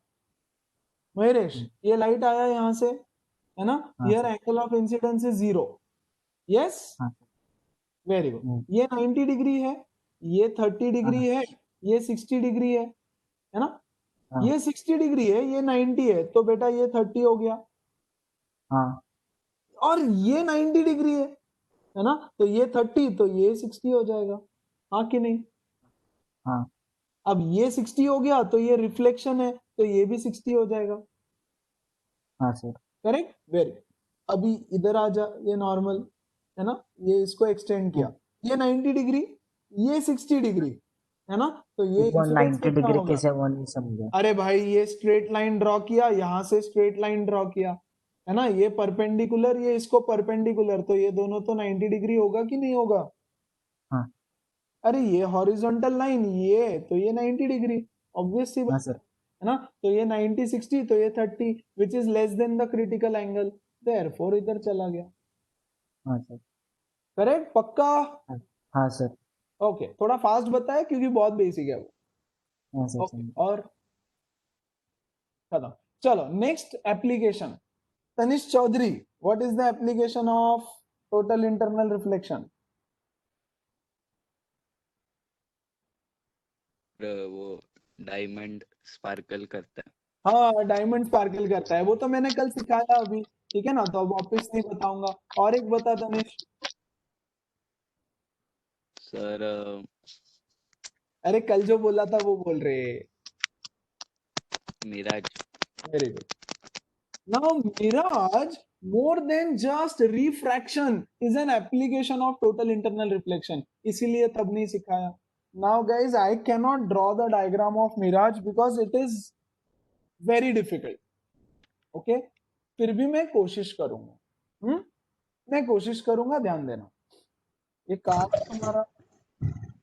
महेश, ये लाइट आया यहाँ से, है ना, हाँ here sir. Angle of incidence is 0, yes, हाँ वेरी गुड। ये 90 डिग्री है, ये 30 डिग्री है, ये 60 डिग्री है ना, हाँ ये 60 डिग्री है, ये 90 है, तो बेटा ये 30 हो गया, हाँ और ये 90 डिग्री है ना, तो ये 30, तो ये 60 हो जाएगा, हाँ कि नहीं? हाँ अब ये 60 हो गया तो ये रिफ्लेक्शन है, तो ये भी 60 हो जाएगा, हाँ सर। Correct, very. अभी इधर आ जा, ये नॉर्मल है ना, ये इसको एक्सटेंड किया, ये 90 डिग्री, ये 60 डिग्री है ना, तो ये वो इंसिडेंस 90 कितना डिग्री होगा? कैसे, वो नहीं समझा। अरे भाई ये स्ट्रेट लाइन ड्रॉ किया, यहाँ से स्ट्रेट लाइन ड्रॉ किया, है ना, ये परपेंडिकुलर, ये इसको परपेंडिकुलर, तो ये दोनों तो 90 डिग्री होगा कि नहीं होगा? हाँ अरे ये हॉरिजॉन्टल लाइन, ये तो ये 90 डिग्री, ऑब्वियस सी हाँ बात सर। है ना, तो ये 90 60, तो ये 30, which is less than the critical angle, therefore इधर चला गया, हाँ सर। करेक्ट, पक्का? हाँ सर। ओके, थोड़ा फास्ट बताया क्योंकि बहुत बेसिक है वो, हाँ सर ओके, और खत्म। चलो next application, Tanish Chaudhary, what is the application of total internal reflection? वो डायमंड स्पार्कल करता है। हाँ, डायमंड स्पार्कल करता है, वो तो मैंने कल सिखाया अभी, ठीक है ना, तो अब वापस नहीं बताऊंगा। और एक बता तनिष। सर अरे कल जो बोला था वो बोल रहे। Mirage. Very good. Now mirage, more than just refraction is an application of total internal reflection, इसीलिए तब नहीं सिखाया, now guys, I cannot draw the diagram of mirage because it is very difficult. Okay, फिर भी मैं कोशिश करूंगा, मैं कोशिश करूंगा, ध्यान देना। ये कार तुम्हारा,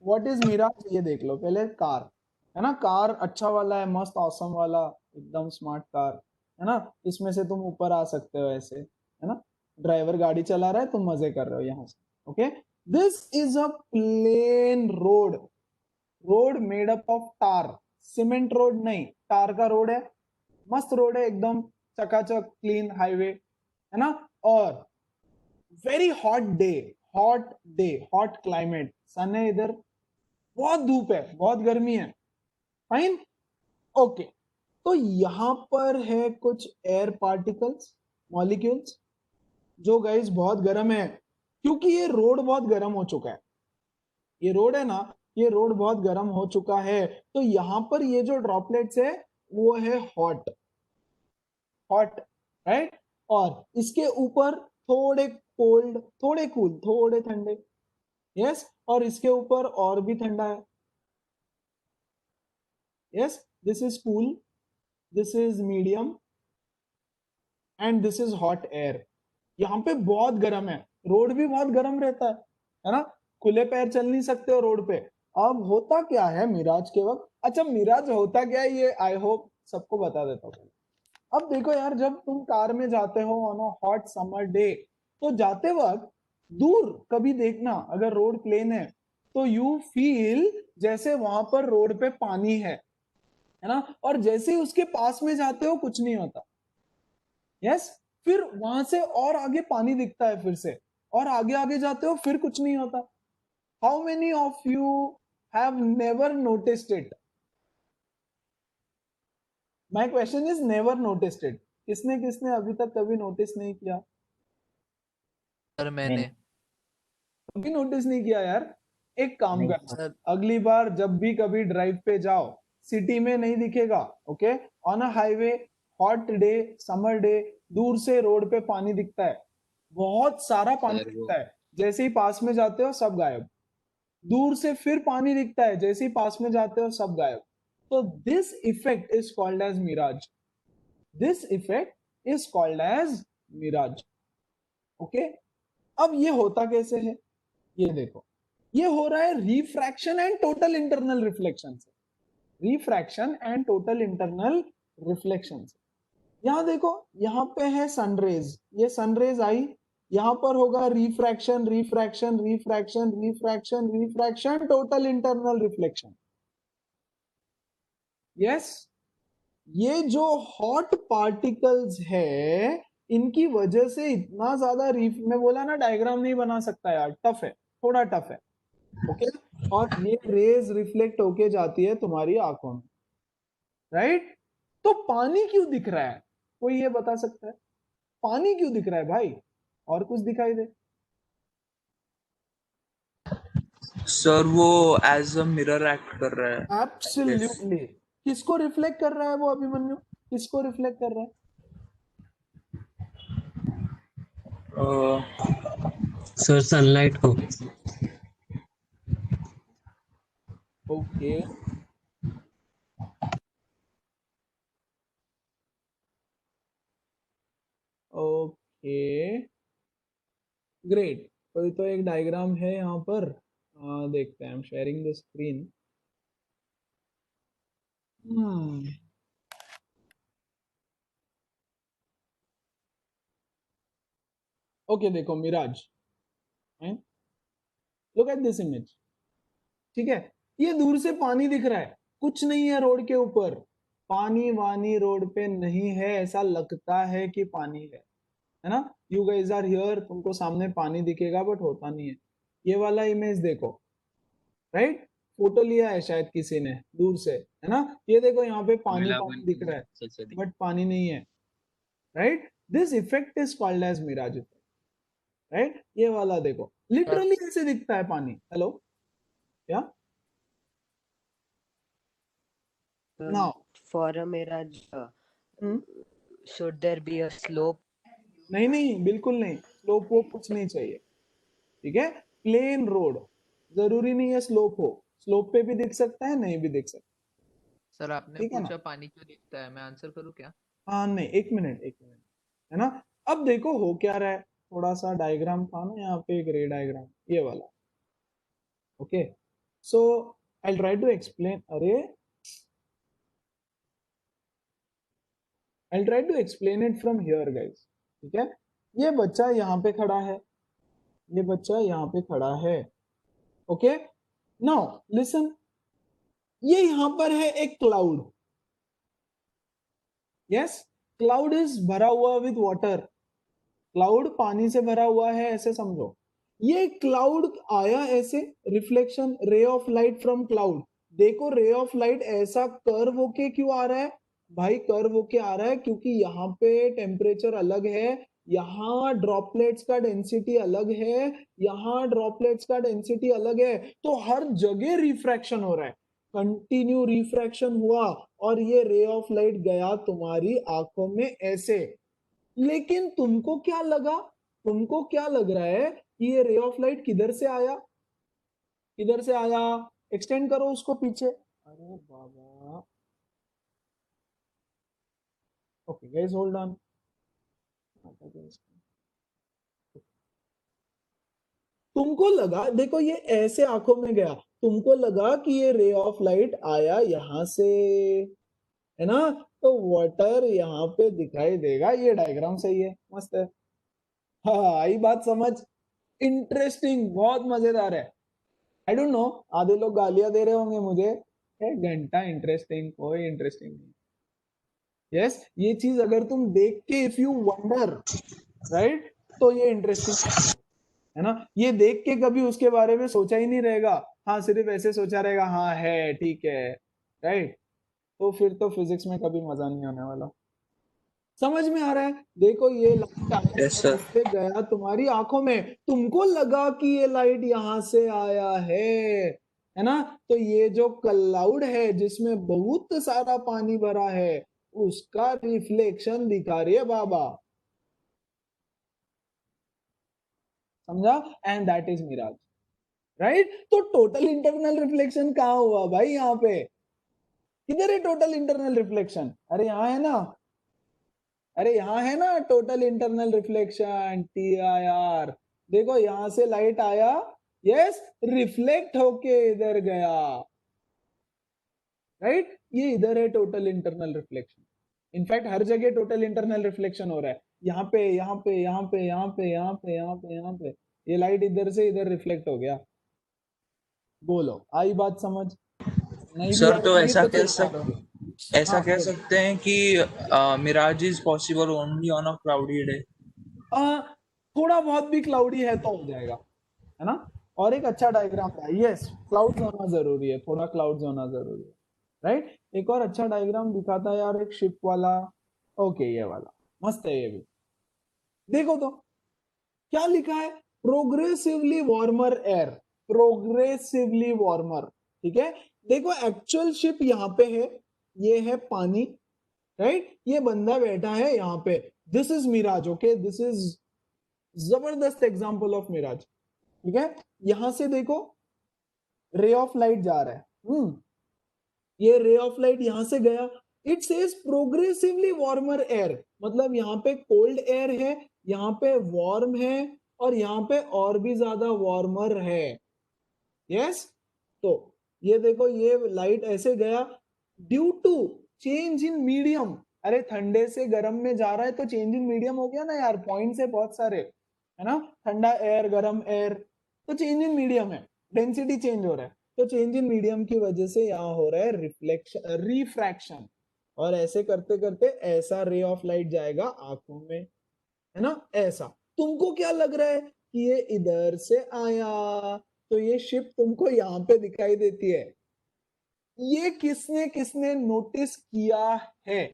व्हाट इज मिराज, ये देख लो पहले। कार है ना, कार अच्छा वाला है, मस्त ऑसम वाला, एकदम स्मार्ट कार है ना, इसमें से तुम ऊपर आ सकते हो ऐसे, है ना, ड्राइवर गाड़ी चला रहा है, तुम मजे कर रहे हो यहाँ से। Okay, this is a plain road, road made up of tar, cement road नहीं, टार का रोड है, मस्त रोड है, एकदम चकाचक क्लीन हाईवे है ना, और very hot day, hot climate, sun है इधर, बहुत धूप है, बहुत गर्मी है, फाइन। ओके, तो यहां पर है कुछ एयर पार्टिकल्स, मॉलिक्यूल्स, जो गाइस बहुत गर्म है, क्योंकि ये रोड बहुत गर्म हो चुका है, ये रोड है ना, ये रोड बहुत गर्म हो चुका है, तो यहां पर ये जो ड्रॉपलेट्स है वो है हॉट, राइट, और इसके ऊपर थोड़े कोल्ड, थोड़े कूल, थोड़े ठंडे, यस, और इसके ऊपर और भी ठंडा है, yes, this is cool, this is medium and this is hot air. यहाँ पे बहुत गर्म है, रोड भी बहुत गर्म रहता है ना, खुले पैर चल नहीं सकते हो रोड पे। अब होता क्या है मिराज के वक्त, अच्छा मिराज होता क्या है ये आई होप सबको बता देता हूँ। अब देखो यार, जब तुम कार में जाते हो on a hot summer day, तो जाते वक्त दूर कभी देखना, अगर रोड प्लेन है तो यू फील जैसे वहां पर रोड पे पानी है ना, और जैसे ही उसके पास में जाते हो कुछ नहीं होता, यस, फिर वहां से और आगे पानी दिखता है फिर से, और आगे आगे जाते हो फिर कुछ नहीं होता। How many of you have never noticed it? My question is never noticed it, किसने किसने अभी तक कभी नोटिस नहीं किया? सर मैंने कभी नोटिस नहीं किया यार? एक काम नहीं करना, सर, अगली बार जब भी कभी ड्राइव पे जाओ, सिटी में नहीं दिखेगा, okay, on a highway, hot day, summer day, दूर से रोड पे पानी दिखता है, बहुत सारा पानी सर वो दिखता है, जैसे ही पास में जाते हो सब गायब, दूर से फिर पानी दिखता है, जैसे ही पास में जाते हो सब गायब। तो this effect is called as mirage, this effect is called as mirage. Okay, अब ये होता कैसे है, ये देखो, ये हो रहा है refraction and total internal reflection से, refraction and total internal reflection से। यहां देखो, यहां पे है सनरेज, ये सनरेज आई, यहां पर होगा refraction, refraction, refraction, refraction, refraction, total internal reflection, yes. ये जो हॉट पार्टिकल्स है, इनकी वजह से इतना ज्यादा मैं बोला ना डायग्राम नहीं बना सकता यार, टफ है, थोड़ा टफ है, ओके, और ये रेज रिफ्लेक्ट होके जाती है तुम्हारी आंखों में, राइट। तो पानी क्यों दिख रहा है, कोई ये बता सकता है? पानी क्यों दिख रहा है भाई, और कुछ दिखाई दे? सर वो एज अ मिरर एक्ट कर रहा है। एब्सोल्युटली। किसको रिफ्लेक्ट कर रहा है वो अभिमन्यु, किसको रिफ्लेक्ट कर रहा है? सर सनलाइट को। Okay, okay, great. तो एक डायग्राम है यहाँ पर, देखते हैं, I am sharing the screen. Okay, देखो mirage, look at this image, ठीक है, ये दूर से पानी दिख रहा है, कुछ नहीं है रोड के ऊपर, पानी वानी रोड पे नहीं है, ऐसा लगता है कि पानी है ना, यू गाइस आर हियर, तुमको सामने पानी दिखेगा बट होता नहीं है। ये वाला इमेज देखो, राइट, फोटो लिया है शायद किसी ने दूर से, है ना, ये देखो यहाँ पे पानी पानी दिख रहा है बट पानी नहीं है, right. This effect is called as mirage effect, right. ये वाला देखो, लिटरली ऐसे दिखता है पानी। हेलो, क्या now? For a mirage, should there be a slope? नहीं नहीं, बिल्कुल नहीं, स्लोप वो कुछ नहीं चाहिए, ठीक है, प्लेन रोड, जरूरी नहीं है स्लोप हो, स्लोप पे भी दिख सकता है, नहीं भी दिख सकता सर आपने ठीक है ना? पूछा पानी क्यों दिखता है, मैं आंसर करूँ क्या? हाँ नहीं, एक मिनट है ना। अब देखो हो क्या रहा है, थोड़ा सा डायग्राम था ना यहाँ पे, एक रे डायग्राम ये वाला। Okay so I try to explain, I try to explain it from here guys. ठीक है, ये बच्चा यहाँ पे खड़ा है, ये बच्चा यहाँ पे खड़ा है। ओके नाउ लिसन, ये यहाँ पर है एक क्लाउड। यस, क्लाउड इज भरा हुआ विद वाटर, क्लाउड पानी से भरा हुआ है ऐसे समझो। ये क्लाउड आया ऐसे, reflection ray of light from cloud. देखो रे ऑफ लाइट ऐसा कर्व होके क्यों आ रहा है भाई, कर्व होके आ रहा है क्योंकि यहाँ पे टेम्परेचर अलग है, यहाँ ड्रॉपलेट्स का डेंसिटी अलग है, यहाँ ड्रॉपलेट्स का डेंसिटी अलग है, तो हर जगह रिफ्रैक्शन हो रहा है, कंटिन्यू रिफ्रैक्शन हुआ और ये रे ऑफ लाइट गया तुम्हारी आंखों में ऐसे। लेकिन तुमको क्या लगा, तुमको क्या लग रहा है कि ये रे ऑफ लाइट किधर से आया, किधर से आया, एक्सटेंड करो उसको पीछे। अरे बाबा, ओके गाइस होल्ड ऑन। तुमको लगा, देखो ये ऐसे आंखों में गया, तुमको लगा कि ये रे ऑफ लाइट आया यहां से, है ना, तो वाटर यहाँ पे दिखाई देगा, ये डायग्राम सही है, मस्त है। हाँ आई बात समझ, इंटरेस्टिंग, बहुत मजेदार है। आई डोंट नो, आधे लोग गालियां दे रहे होंगे मुझे, एक घंटा इंटरेस्टिंग, कोई इंटरेस्टिंग नहीं। यस ये चीज अगर तुम देख के इफ यू वंडर राइट, तो ये इंटरेस्टिंग है ना। ये देख के कभी उसके बारे में सोचा ही नहीं रहेगा, हाँ सिर्फ ऐसे सोचा रहेगा, हाँ है ठीक है राइट, तो फिर तो फिजिक्स में कभी मजा नहीं आने वाला। समझ में आ रहा है? देखो ये लाइट आया यस सर। से गया तुम्हारी आंखों में, तुमको लगा कि ये लाइट यहां से आया है ना, तो ये जो क्लाउड है जिसमें बहुत सारा पानी भरा है उसका रिफ्लेक्शन दिखा रही है बाबा, समझा, and that is mirage right. तो टोटल इंटरनल रिफ्लेक्शन कहाँ हुआ भाई, यहाँ पे किधर है टोटल इंटरनल रिफ्लेक्शन, अरे यहाँ है ना, अरे यहाँ है ना टोटल इंटरनल रिफ्लेक्शन TIR। देखो यहां से लाइट आया, यस, रिफ्लेक्ट होके इधर गया राइट, ये इधर है टोटल इंटरनल रिफ्लेक्शन। इनफैक्ट हर जगह टोटल इंटरनल रिफ्लेक्शन हो रहा है, यहाँ पे यहाँ पे यहाँ पे यहाँ पे यहाँ पे यहाँ पे यहाँ पे, ये लाइट इधर से इधर रिफ्लेक्ट हो गया। बोलो आई बात समझ, नहीं भी सर तो आएगी ऐसा तो कह चिल्ला दो। ऐसा हाँ कह बोलो। सकते हैं कि mirage is possible only on a cloudy day. थोड़ा बहुत भी क्लाउडी है तो हो जाएगा, है ना। और एक अच्छा डायग्राम था, यस क्लाउड्स होना जरूरी है, थोड़ा क्लाउड्स होना जरूरी है राइट। एक और अच्छा डायग्राम दिखाता यार, एक शिप वाला, ओके ये वाला मस्त है ये भी। देखो तो क्या लिखा है, progressively warmer air, progressively warmer, ठीक है। देखो एक्चुअल शिप यहाँ पे है, ये है पानी राइट, ये बंदा बैठा है यहाँ पे, this is mirage, okay this is जबरदस्त एग्जांपल ऑफ मिराज, ठीक है। यहां से देखो रे ऑफ लाइट जा रहा है, ये रे ऑफ लाइट यहां से गया, it says progressively warmer air, मतलब यहाँ पे कोल्ड एयर है, यहाँ पे वार्म है, और यहाँ पे और भी ज्यादा वार्मर है। यस तो ये देखो ये लाइट ऐसे गया due to change in medium, अरे ठंडे से गर्म में जा रहा है तो चेंज इन मीडियम हो गया ना यार, पॉइंट है बहुत सारे, है ना, ठंडा एयर गर्म एयर, तो चेंज इन मीडियम है, डेंसिटी चेंज हो रहा है, तो चेंज इन मीडियम की वजह से यहाँ हो रहा है रिफ्लेक्शन रिफ्रैक्शन, और ऐसे करते करते ऐसा रे ऑफ लाइट जाएगा आंखों में, है ना, ऐसा। तुमको क्या लग रहा है कि ये इधर से आया, तो ये शिप तुमको यहाँ पे दिखाई देती है, ये किसने किसने नोटिस किया है,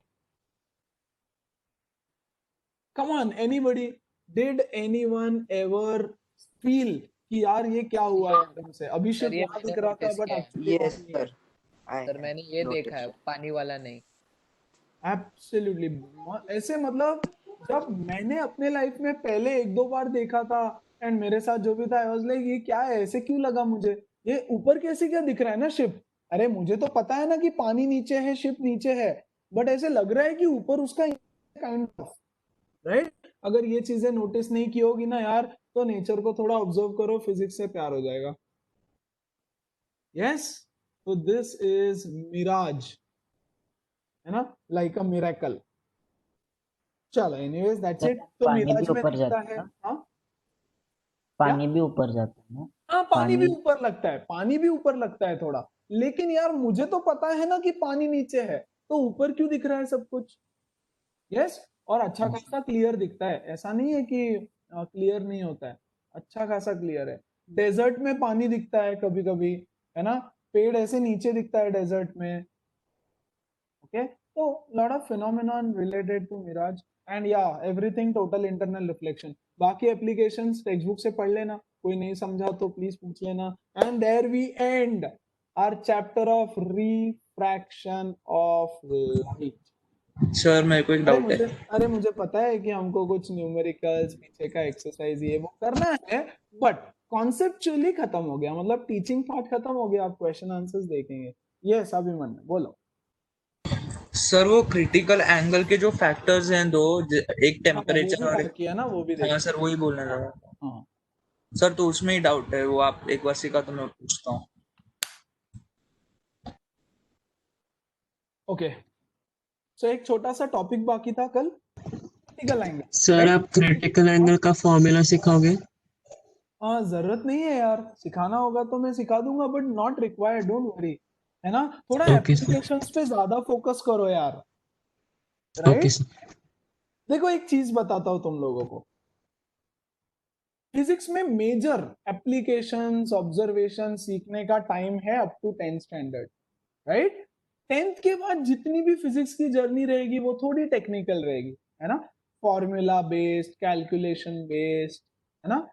come on anybody, did anyone ever feel कि यार ये क्या हुआ है एकदम से, अभी सर शिप ये वहां मैंने दिख रहा था नोटिस बट किया है, एक्चुअली Yes, नहीं है। sir. I सर मैंने ये देखा है, noticed. पानी वाला नहीं। एब्सोल्युटली, ऐसे मतलब जब मैंने अपने लाइफ में पहले एक दो बार देखा था एंड मेरे साथ जो भी था आई वाज लाइक ये क्या है, ऐसे क्यों लगा मुझे, ये ऊपर कैसे क्या दिख रहा है ना शिप, अरे मुझे तो पता है ना कि पानी नीचे है, शिप नीचे है, बट ऐसे लग रहा है कि ऊपर उसका काइंड ऑफ, राइट। अगर ये चीजें नोटिस नहीं की होगी ना यार, तो नेचर को थोड़ा ऑब्जर्व करो, फिजिक्स से प्यार हो जाएगा। यस, तो दिस इज मिराज, है ना, लाइक अ मिरेकल। चलो एनीवेज दैट्स सर इट। तो पानी भी मिराज में ऊपर दिखता जाता है, है ना, हाँ पानी भी ऊपर जाता है ना, हाँ पानी भी पानी ऊपर लगता है, पानी भी ऊपर लगता है थोड़ा, लेकिन यार मुझे तो पता है ना कि पानी नीचे है, तो ऊपर क्यों दिख रहा है सब कुछ। यस, और अच्छा खासा क्लियर दिखता है, ऐसा नहीं है कि क्लियर नहीं होता है, अच्छा खासा क्लियर है। डेजर्ट में पानी दिखता है कभी कभी, है ना, पेड़ ऐसे नीचे दिखता है डेजर्ट में। ओके, तो lot of phenomenon related to mirage, and या एवरीथिंग टोटल इंटरनल रिफ्लेक्शन। बाकी एप्लीकेशंस टेक्स्ट बुक से पढ़ लेना, कोई नहीं समझा तो प्लीज पूछ लेना। And there we end our chapter of refraction of light. Sir मेरे को एक डाउट है। अरे मुझे पता है कि हमको कुछ न्यूमेरिकल्स पीछे का एक्सरसाइज ये वो करना है, बट कॉन्सेप्चुअली खत्म हो गया, मतलब टीचिंग पार्ट खत्म हो गया, आप क्वेश्चन आंसर्स देखेंगे। यस अभिमन्यु बोलो। सर वो क्रिटिकल एंगल के जो फैक्टर्स हैं दो, एक हाँ वो टेम्परेचर भी और बाकी है ना, वो भी हाँ देखेंगे। सर वही बोलने लगा। हाँ सर तो उसमें ही डाउट है, वो आप एक बार सिखा तो मैं पूछता हूँ। ओके, सो एक छोटा सा टॉपिक बाकी था कल, क्रिटिकल एंगल। सर आप क्रिटिकल एंगल का फॉर्मूला सिखाओगे? हाँ जरूरत नहीं है यार, सिखाना होगा तो मैं सिखा दूंगा, but not required, don't worry, है ना। थोड़ा ओके सर, एप्लीकेशंस पे ज्यादा फोकस करो यार, ओके राइट। सर। देखो एक चीज बताता हूँ तुम लोगों को, फिजिक्स में मेजर एप्लीकेशंस ऑब्जर्वेशन सीखने का टाइम है up to 10th standard, right. 10th के बाद जितनी भी फिजिक्स की जर्नी रहेगी वो थोड़ी टेक्निकल रहेगी, है ना, फॉर्मूला बेस्ड, कैलकुलेशन बेस्ड, है ना,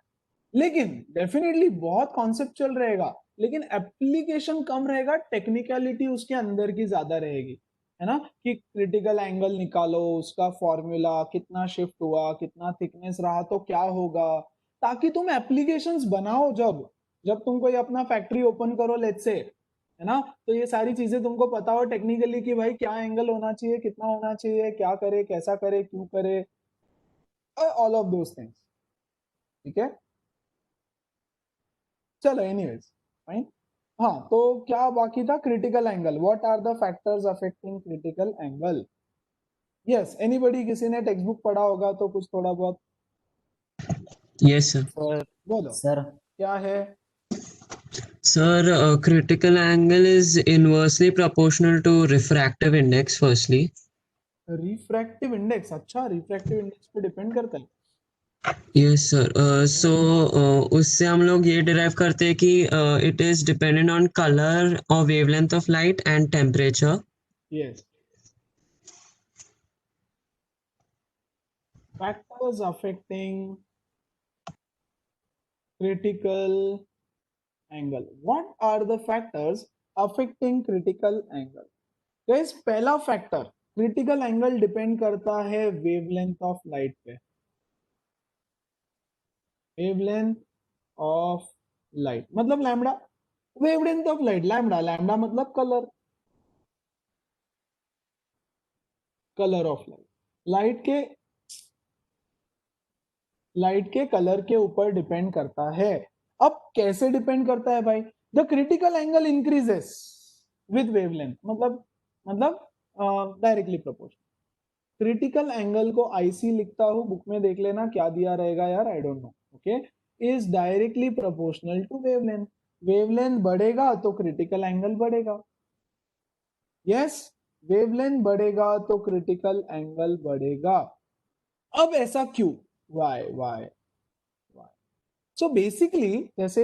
लेकिन डेफिनेटली बहुत कॉन्सेप्चुअल रहेगा, लेकिन एप्लीकेशन कम रहेगा, टेक्निकलिटी उसके अंदर की ज्यादा रहेगी, है ना, कि क्रिटिकल एंगल निकालो, उसका फॉर्मूला कितना शिफ्ट हुआ, कितना थिकनेस रहा तो क्या होगा, ताकि तुम एप्लीकेशंस बनाओ, जब जब तुम कोई अपना फैक्ट्री ओपन करो लेट्स से, है ना, तो ये सारी चीजें तुमको पता हो टेक्निकली कि भाई क्या एंगल होना चाहिए, कितना होना चाहिए, क्या करे, कैसा करे, क्यों करे, ऑल ऑफ दोस थिंग्स, ठीक है। चलो एनीवेज फाइन। हाँ तो क्या बाकी था, critical angle, what are the factors affecting critical angle. Yes anybody, किसी ने टेक्स्ट बुक पढ़ा होगा तो कुछ थोड़ा बहुत यस सर। सर बोलो सर क्या है। Sir, critical angle is inversely proportional to refractive index firstly. Refractive index, अच्छा रिफ्रैक्टिव इंडेक्स पे डिपेंड करता है। Yes sir. So उससे हम लोग ये derive करते हैं कि it is dependent on color or wavelength of light and temperature. Yes, factors affecting critical angle, what are the factors affecting critical angle। Guys पहला फैक्टर, क्रिटिकल एंगल डिपेंड करता है वेवलेंथ ऑफ लाइट पे, wavelength of light मतलब lambda, wavelength of light lambda, lambda मतलब colour, colour of light, light के colour के ऊपर depend करता है। अब कैसे डिपेंड करता है भाई, the critical angle increases with wavelength, मतलब डायरेक्टली प्रोपोर्शनल। क्रिटिकल एंगल को आईसी लिखता हूं, बुक में देख लेना क्या दिया रहेगा यार, I don't know, okay, is directly proportional to wavelength. Wavelength बढ़ेगा तो क्रिटिकल एंगल बढ़ेगा, यस, वेवलेंथ बढ़ेगा तो क्रिटिकल एंगल बढ़ेगा। अब ऐसा क्यों, why why why, so basically जैसे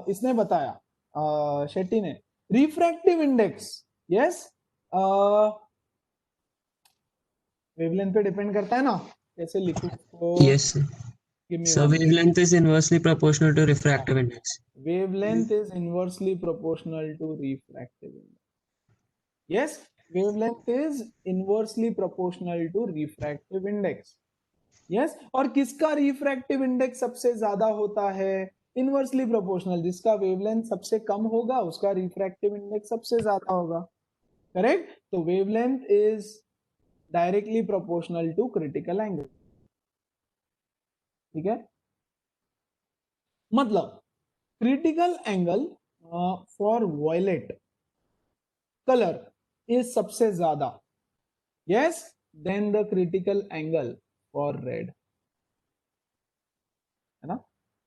इसने बताया शेट्टी ने, रिफ्रैक्टिव इंडेक्स, यस वेवलेंथ पे डिपेंड करता है ना, कैसे लिखूं इसको, Yes sir. Give me So one, wavelength is inversely proportional to refractive index. wavelength is inversely proportional to refractive index, yes, wavelength is inversely proportional to refractive index, yes। और किसका refractive index सबसे ज्यादा होता है, inversely proportional, जिसका wavelength सबसे कम होगा उसका रिफ्रैक्टिव इंडेक्स सबसे ज्यादा होगा, करेक्ट। तो wavelength is directly proportional to critical angle, ठीक है। मतलब critical angle for violet colour is सबसे ज्यादा, yes, then the critical angle for red, है ना।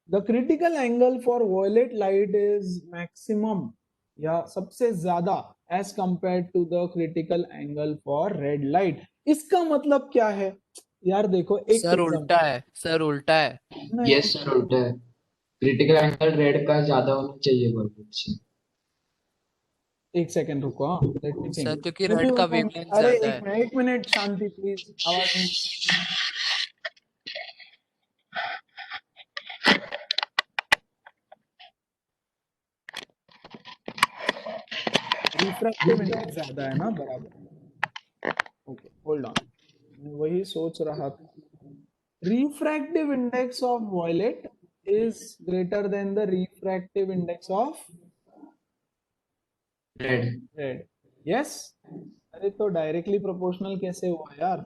The critical angle for violet light is maximum या सबसे ज्यादा as compare to the critical angle for red light. इसका मतलब क्या है यार, देखो एक सर उल्टा है, सर उल्टा है। यस सर, उल्टा है। क्रिटिकल एंगल रेड का ज्यादा होना चाहिए वॉयलेट से। एक सेकंड रुको, हाँ लेट मी सर थिंक, क्योंकि रेड का वेवलेंथ अरे ज्यादा है। एक मिनट शांति प्लीज, आवाज नहीं। रिफ्रैक्टिव इंडेक्स ज्यादा है ना, बराबर। ओके होल्ड ऑन, मैं वही सोच रहा था। Refractive index of violet is greater than the refractive index of red, yes. अरे तो डायरेक्टली प्रोपोर्शनल कैसे हुआ यार?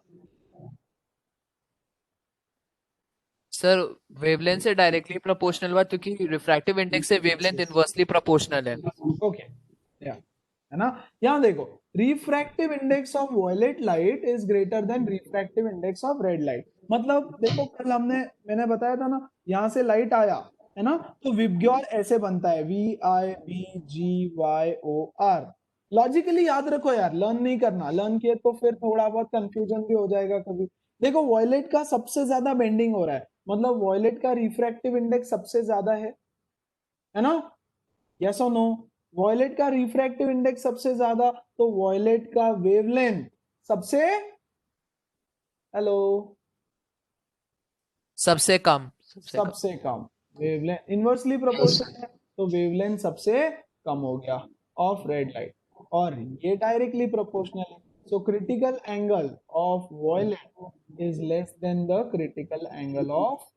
सर वेवलेंथ से डायरेक्टली प्रोपोर्शनल हुआ क्योंकि रिफ्रैक्टिव इंडेक्स से वेवलेंथ इनवर्सली प्रोपोर्शनल है। ओके, है ना। यहाँ देखो, refractive index of violet light is greater than refractive index of red light. मतलब देखो कल मैंने बताया था ना, यहाँ से लाइट आया है ना, तो विबग्योर ऐसे बनता है, VIBGYOR। लॉजिकली याद रखो यार, लर्न नहीं करना, लर्न किए तो फिर थोड़ा बहुत कंफ्यूजन भी हो जाएगा कभी। देखो वॉयलेट का सबसे ज्यादा बेंडिंग हो रहा है, मतलब वॉयलेट का रिफ्रैक्टिव इंडेक्स सबसे ज्यादा है ना, यस और नो। वॉयलेट का रिफ्रैक्टिव इंडेक्स सबसे ज्यादा, तो वॉयलेट का वेवलेंथ सबसे, हेलो, सबसे कम, सबसे कम। वेवलेंथ इनवर्सली प्रोपोर्शनल है, तो वेवलेंथ सबसे कम हो गया ऑफ रेड लाइट, और ये डायरेक्टली प्रोपोर्शनल है। So critical angle of violet is less than the critical angle of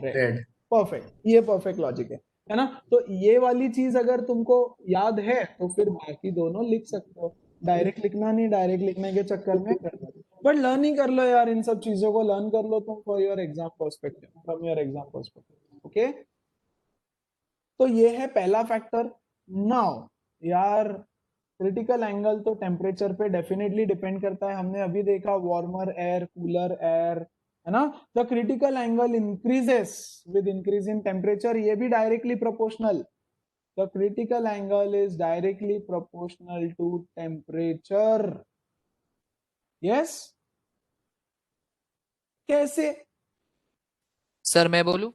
red. Perfect, ये परफेक्ट लॉजिक है ना। तो ये वाली चीज अगर तुमको याद है तो फिर बाकी दोनों लिख सकते हो, डायरेक्ट लिखना नहीं, डायरेक्ट लिखने के चक्कर में करना, बट लर्न ही कर लो यार, इन सब चीजों को लर्न कर लो तुम for your exam perspective, from your exam perspective, okay. तो ये है पहला फैक्टर। नाउ यार, क्रिटिकल एंगल तो टेम्परेचर पे डेफिनेटली डिपेंड करता है, हमने अभी देखा वार्मर एयर, कूलर एयर, है ना। The critical angle increases with increase in temperature, ये भी directly proportional. The critical angle is directly proportional to temperature, yes. कैसे? सर मैं बोलूं?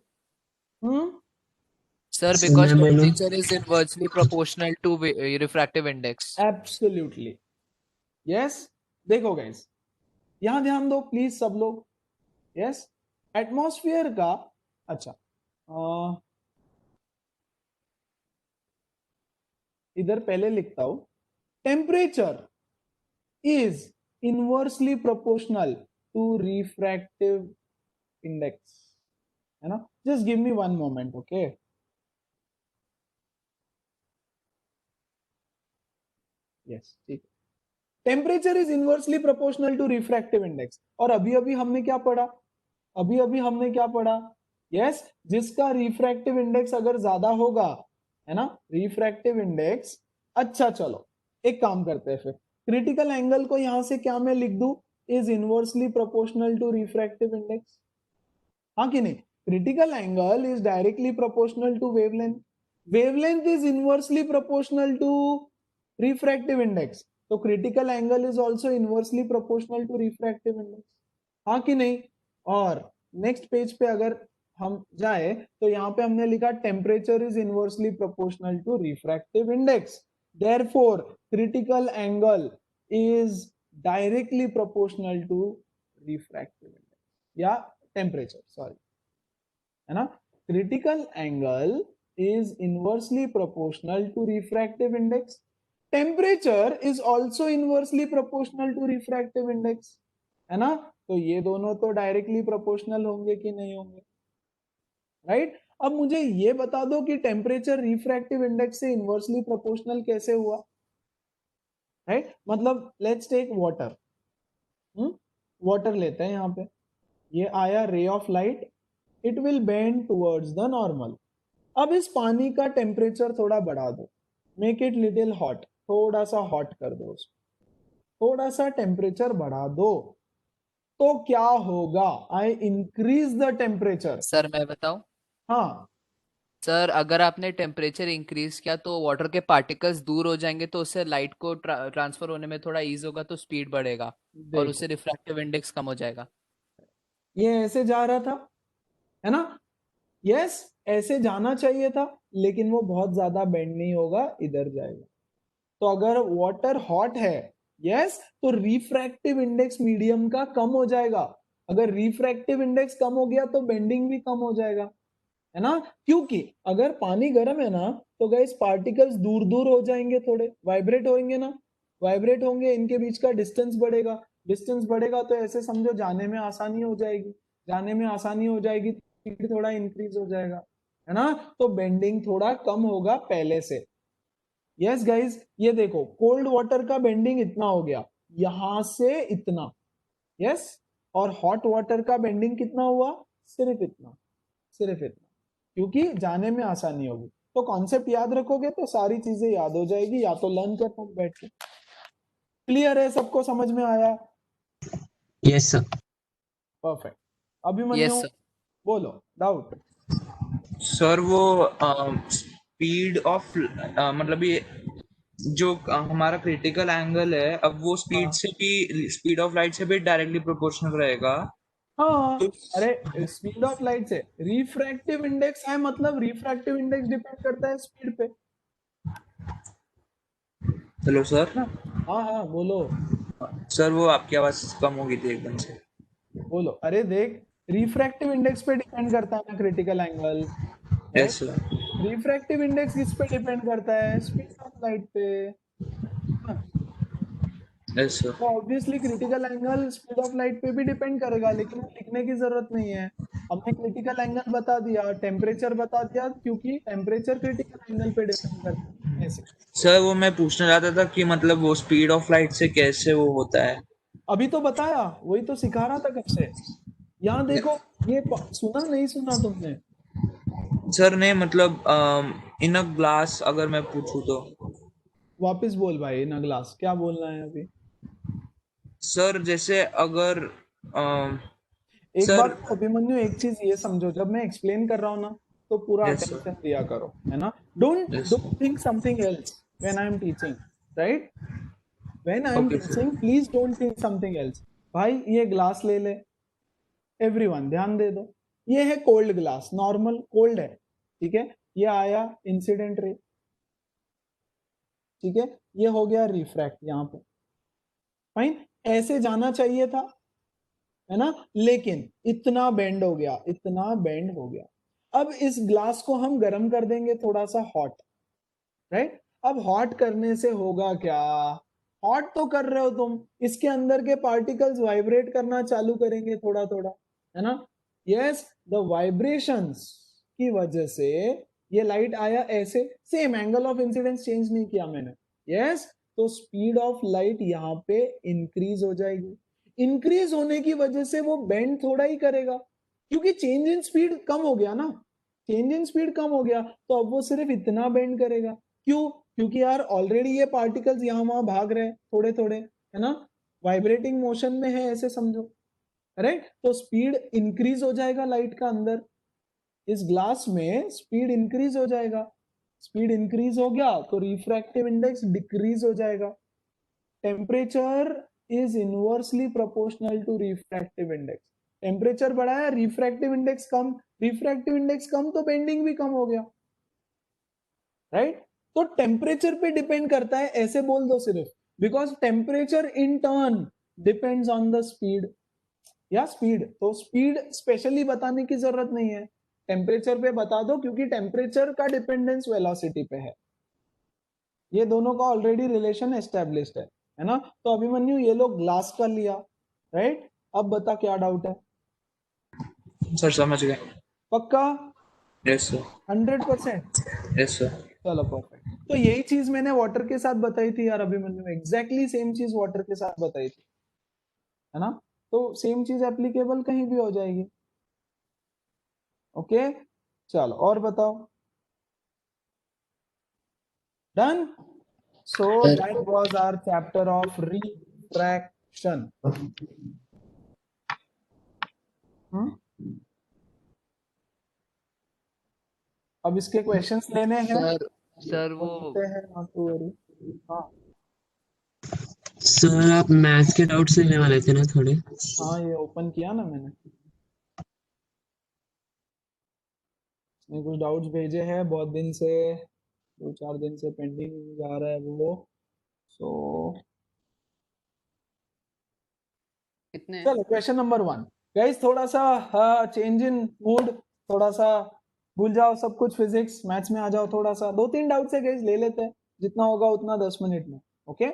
Sir, Sir, because मैं बोलूं? temperature is inversely proportional to refractive index. Absolutely. Yes. देखो guys, यहां ध्यान दो प्लीज सब लोग, यस। एटमॉस्फेयर का, अच्छा इधर पहले लिखता हूं, temperature is inversely proportional to refractive index, है ना। Just give me one moment, okay. Yes, ठीक है। Temperature is inversely proportional to refractive index, और अभी अभी हमने क्या पढ़ा, यस, जिसका रिफ्रैक्टिव इंडेक्स अगर ज्यादा होगा, है ना, रिफ्रैक्टिव इंडेक्स। अच्छा चलो एक काम करते हैं फिर, क्रिटिकल एंगल को यहां से क्या मैं लिख दूं, is inversely proportional to refractive index, हाँ कि नहीं। Critical angle is directly proportional to wavelength, wavelength is inversely proportional to refractive index, तो critical angle is also inversely proportional to refractive index, हाँ कि नहीं। और नेक्स्ट पेज पे अगर हम जाए तो यहाँ पे हमने लिखा temperature is inversely proportional to refractive index, therefore critical angle is directly proportional to refractive index या टेम्परेचर, सॉरी, है ना। Critical angle is inversely proportional to refractive index, temperature is also inversely proportional to refractive index, है ना। तो ये दोनों तो directly proportional होंगे कि नहीं होंगे, राइट। अब मुझे ये बता दो कि टेम्परेचर रिफ्रैक्टिव इंडेक्स से इनवर्सली प्रोपोर्शनल कैसे हुआ, राइट? मतलब लेट्स टेक वाटर, वाटर लेते हैं यहाँ पे, ये आया ray of light, it will bend towards the normal. अब इस पानी का टेम्परेचर थोड़ा बढ़ा दो, मेक इट लिटिल हॉट, थोड़ा सा हॉट कर दो उसको, थोड़ा सा टेम्परेचर बढ़ा दो, तो क्या होगा? I increase the temperature. Sir मैं बताऊं? हाँ सर अगर आपने टेम्परेचर इंक्रीज किया तो वाटर के पार्टिकल्स दूर हो जाएंगे, तो उससे लाइट को ट्रांसफर होने में थोड़ा ईज होगा, तो स्पीड बढ़ेगा और देखो, उससे रिफ्रैक्टिव इंडेक्स कम हो जाएगा। ये ऐसे जा रहा था, है ना? यस, ऐसे जाना चाहिए था, लेकिन वो बहुत ज्यादा बेंड नहीं होगा, इधर जाएगा। तो अगर वाटर हॉट है, यस, तो रिफ्रैक्टिव इंडेक्स मीडियम का कम हो जाएगा। अगर रिफ्रैक्टिव इंडेक्स कम हो गया तो बेंडिंग भी कम हो जाएगा, है ना? क्योंकि अगर पानी गर्म है ना, तो गाइस पार्टिकल्स दूर दूर हो जाएंगे, थोड़े वाइब्रेट होंगे ना, वाइब्रेट होंगे, इनके बीच का डिस्टेंस बढ़ेगा, डिस्टेंस बढ़ेगा तो ऐसे समझो जाने में आसानी हो जाएगी, जाने में आसानी हो जाएगी, स्पीड थोड़ा इंक्रीज हो जाएगा, है ना? तो बेंडिंग थोड़ा कम होगा पहले से। यस गाइस, ये देखो कोल्ड वाटर का बेंडिंग इतना हो गया, यहां से इतना, यस, और हॉट वाटर का बेंडिंग कितना हुआ? सिर्फ इतना, सिर्फ इतना, क्योंकि जाने में आसानी होगी। तो कॉन्सेप्ट याद रखोगे तो सारी चीजें याद हो जाएगी, या तो लर्न करना बैठ के। क्लियर है? सबको समझ में आया? Yes sir. Perfect. Yes Abhimanyu sir. बोलो, डाउट। सर वो स्पीड ऑफ मतलब ये जो हमारा क्रिटिकल एंगल है, अब वो स्पीड हाँ से भी, स्पीड ऑफ लाइट से भी डायरेक्टली प्रोपोर्शनल रहेगा। हाँ, तो अरे स्पीड ऑफ लाइट से रिफ्रैक्टिव इंडेक्स है, मतलब रिफ्रैक्टिव इंडेक्स डिपेंड करता है स्पीड पे, हेलो सर। है ना? हाँ हाँ बोलो, सर वो आपकी आवाज कम हो गई थी एकदम से। बोलो। अरे देख, रिफ्रैक्टिव इंडेक्स पे डिपेंड करता है ना critical angle, yes right? Sir. Refractive index किस पे डिपेंड करता है? स्पीड ऑफ लाइट पे, हाँ। Yes sir. तो obviously critical angle speed of light पे भी डिपेंड करेगा, लेकिन वो लिखने की जरूरत नहीं है, हमने क्रिटिकल एंगल बता दिया, टेम्परेचर बता दिया, क्योंकि टेम्परेचर क्रिटिकल एंगल पे डिपेंड करता है, ऐसे। सर वो मैं पूछना चाहता था कि मतलब वो स्पीड ऑफ लाइट से कैसे वो होता है। अभी तो बताया, वही तो सिखा रहा था कब से। यहाँ देखो, ये सुना नहीं सुना तुमने? सर ने मतलब इन अ ग्लास अगर मैं पूछूं तो। वापस बोल भाई, ना ग्लास क्या बोलना है अभी? सर जैसे अगर एक सर। बात तो अभिमन्यु, एक चीज ये समझो, जब मैं एक्सप्लेन कर रहा हूँ ना, तो पूरा यस अटेंशन सर। दिया करो, है ना? Don't yes. Don't think something else when I am teaching, right? When I am okay sir. Teaching please don't think something else. भाई ये ग्लास ले ले, एवरीवन ध्यान दे दो, ये है कोल्ड ग्लास, नॉर्मल कोल्ड है, ठीक है? ये आया इंसिडेंट रे, ठीक है? ये हो गया रिफ्रैक्ट यहाँ पे, फाइन, ऐसे जाना चाहिए था, है ना? लेकिन इतना बेंड हो गया, इतना बेंड हो गया। अब इस ग्लास को हम गर्म कर देंगे थोड़ा सा हॉट, राइट? अब हॉट करने से होगा क्या? हॉट तो कर रहे हो तुम, इसके अंदर के पार्टिकल्स वाइब्रेट करना चालू करेंगे थोड़ा थोड़ा, है ना? यस, द वाइब्रेशंस की वजह से ये लाइट आया ऐसे, same angle of incidence change नहीं किया मैंने, यस, तो स्पीड ऑफ लाइट यहाँ पे इंक्रीज हो जाएगी। इंक्रीज होने की वजह से वो बेंड थोड़ा ही करेगा, क्योंकि चेंज इन स्पीड कम हो गया ना, चेंज इन स्पीड कम हो गया, तो अब वो सिर्फ इतना बेंड करेगा। क्यों? क्योंकि यार ऑलरेडी ये पार्टिकल्स यहाँ वहां भाग रहे हैं थोड़े थोड़े, है ना? वाइब्रेटिंग मोशन में है, ऐसे समझो, राइट? तो स्पीड इंक्रीज हो जाएगा लाइट का अंदर, इस ग्लास में स्पीड इंक्रीज हो जाएगा, स्पीड इंक्रीज हो गया तो रिफ्रैक्टिव इंडेक्स डिक्रीज हो जाएगा। Temperature is inversely proportional to refractive index, temperature बढ़ाया, रिफ्रैक्टिव इंडेक्स कम, रिफ्रैक्टिव इंडेक्स कम तो बेंडिंग भी कम हो गया, राइट? तो टेम्परेचर पे डिपेंड करता है, ऐसे बोल दो सिर्फ, because temperature in turn depends on the speed, या स्पीड, तो स्पीड स्पेशली बताने की जरूरत नहीं है, टेम्परेचर पे बता दो, क्योंकि टेम्परेचर का डिपेंडेंस वेलोसिटी पे है, ये दोनों का ऑलरेडी रिलेशन एस्टेब्लिश्ड है ना? तो अभिमन्यु ये लोग ग्लास का लिया, राइट? अब बता क्या डाउट है? सर समझ गए। पक्का? Yes sir 100%। यस सर चलो परफेक्ट। तो यही चीज मैंने वाटर के साथ बताई थी यार, अभिमन्यु एग्जैक्टली सेम चीज वाटर के साथ बताई थी, है ना? तो सेम चीज एप्लीकेबल कहीं भी हो जाएगी। ओके चलो और बताओ। Done. So that was our chapter of refraction. अब इसके क्वेश्चंस लेने हैं सर और वो लेते हैं, नॉट टू वरी। हाँ सर आप मैथ्स के डाउट्स लेने वाले थे ना थोड़े? हाँ ये ओपन किया ना मैंने, इसने कुछ डाउट्स भेजे हैं बहुत दिन से, 2-4 दिन से पेंडिंग जा रहा है वो। सो कितने चलो क्वेश्चन नंबर 1 गाइस, थोड़ा सा चेंज इन मूड, थोड़ा सा भूल जाओ सब कुछ, फिजिक्स मैथ्स में आ जाओ थोड़ा सा। 2-3 डाउट्स है गाइस, ले लेते हैं जितना होगा उतना 10 मिनट में। Okay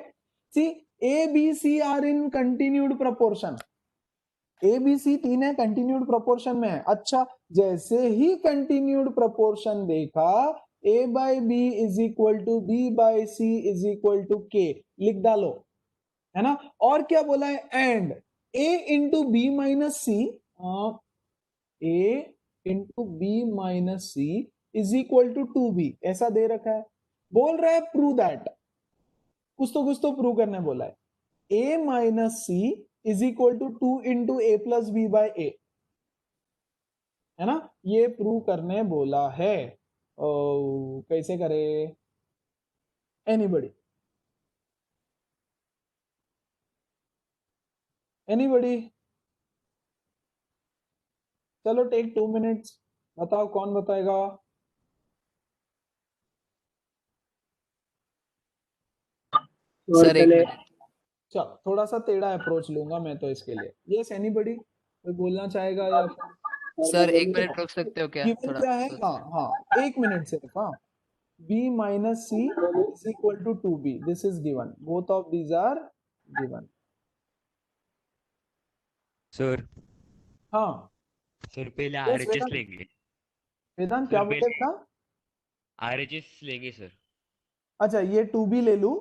see A B C are in continued proportion, A B C तीन है कंटिन्यूड प्रोपोर्शन में है। अच्छा जैसे ही कंटिन्यूड प्रोपोर्शन देखा, A by B is equal to B by C is equal to के लिख डालो, है ना? और क्या बोला है, and A into B minus C, A into B minus C is equal to 2b, ऐसा दे रखा है। बोल रहा है प्रूव दैट, कुछ तो प्रूव करने बोला है। A minus C is equal to 2 into A plus B by A, है ना? ये प्रूव करने बोला है। कैसे करे? Anybody anybody? चलो टेक 2 मिनट्स, बताओ कौन बताएगा? सर एक मिनट चलो थोड़ा सा टेढ़ा अप्रोच लूंगा मैं तो इसके लिए। यस एनीबडी कोई बोलना चाहेगा या सर 1 मिनट रुक सकते हो क्या गिवन थोड़ा क्या है? हाँ हाँ 1 मिनट सिर्फ। हाँ b minus C is equal to 2b, this is given, both of these are given. Sir हाँ सर पहले यस आरएचएस वेदांत, लेंगे वेदांत क्या सर, बोले पहले बेटा? आरएचएस लेंगे सर। अच्छा ये 2b ले लूं?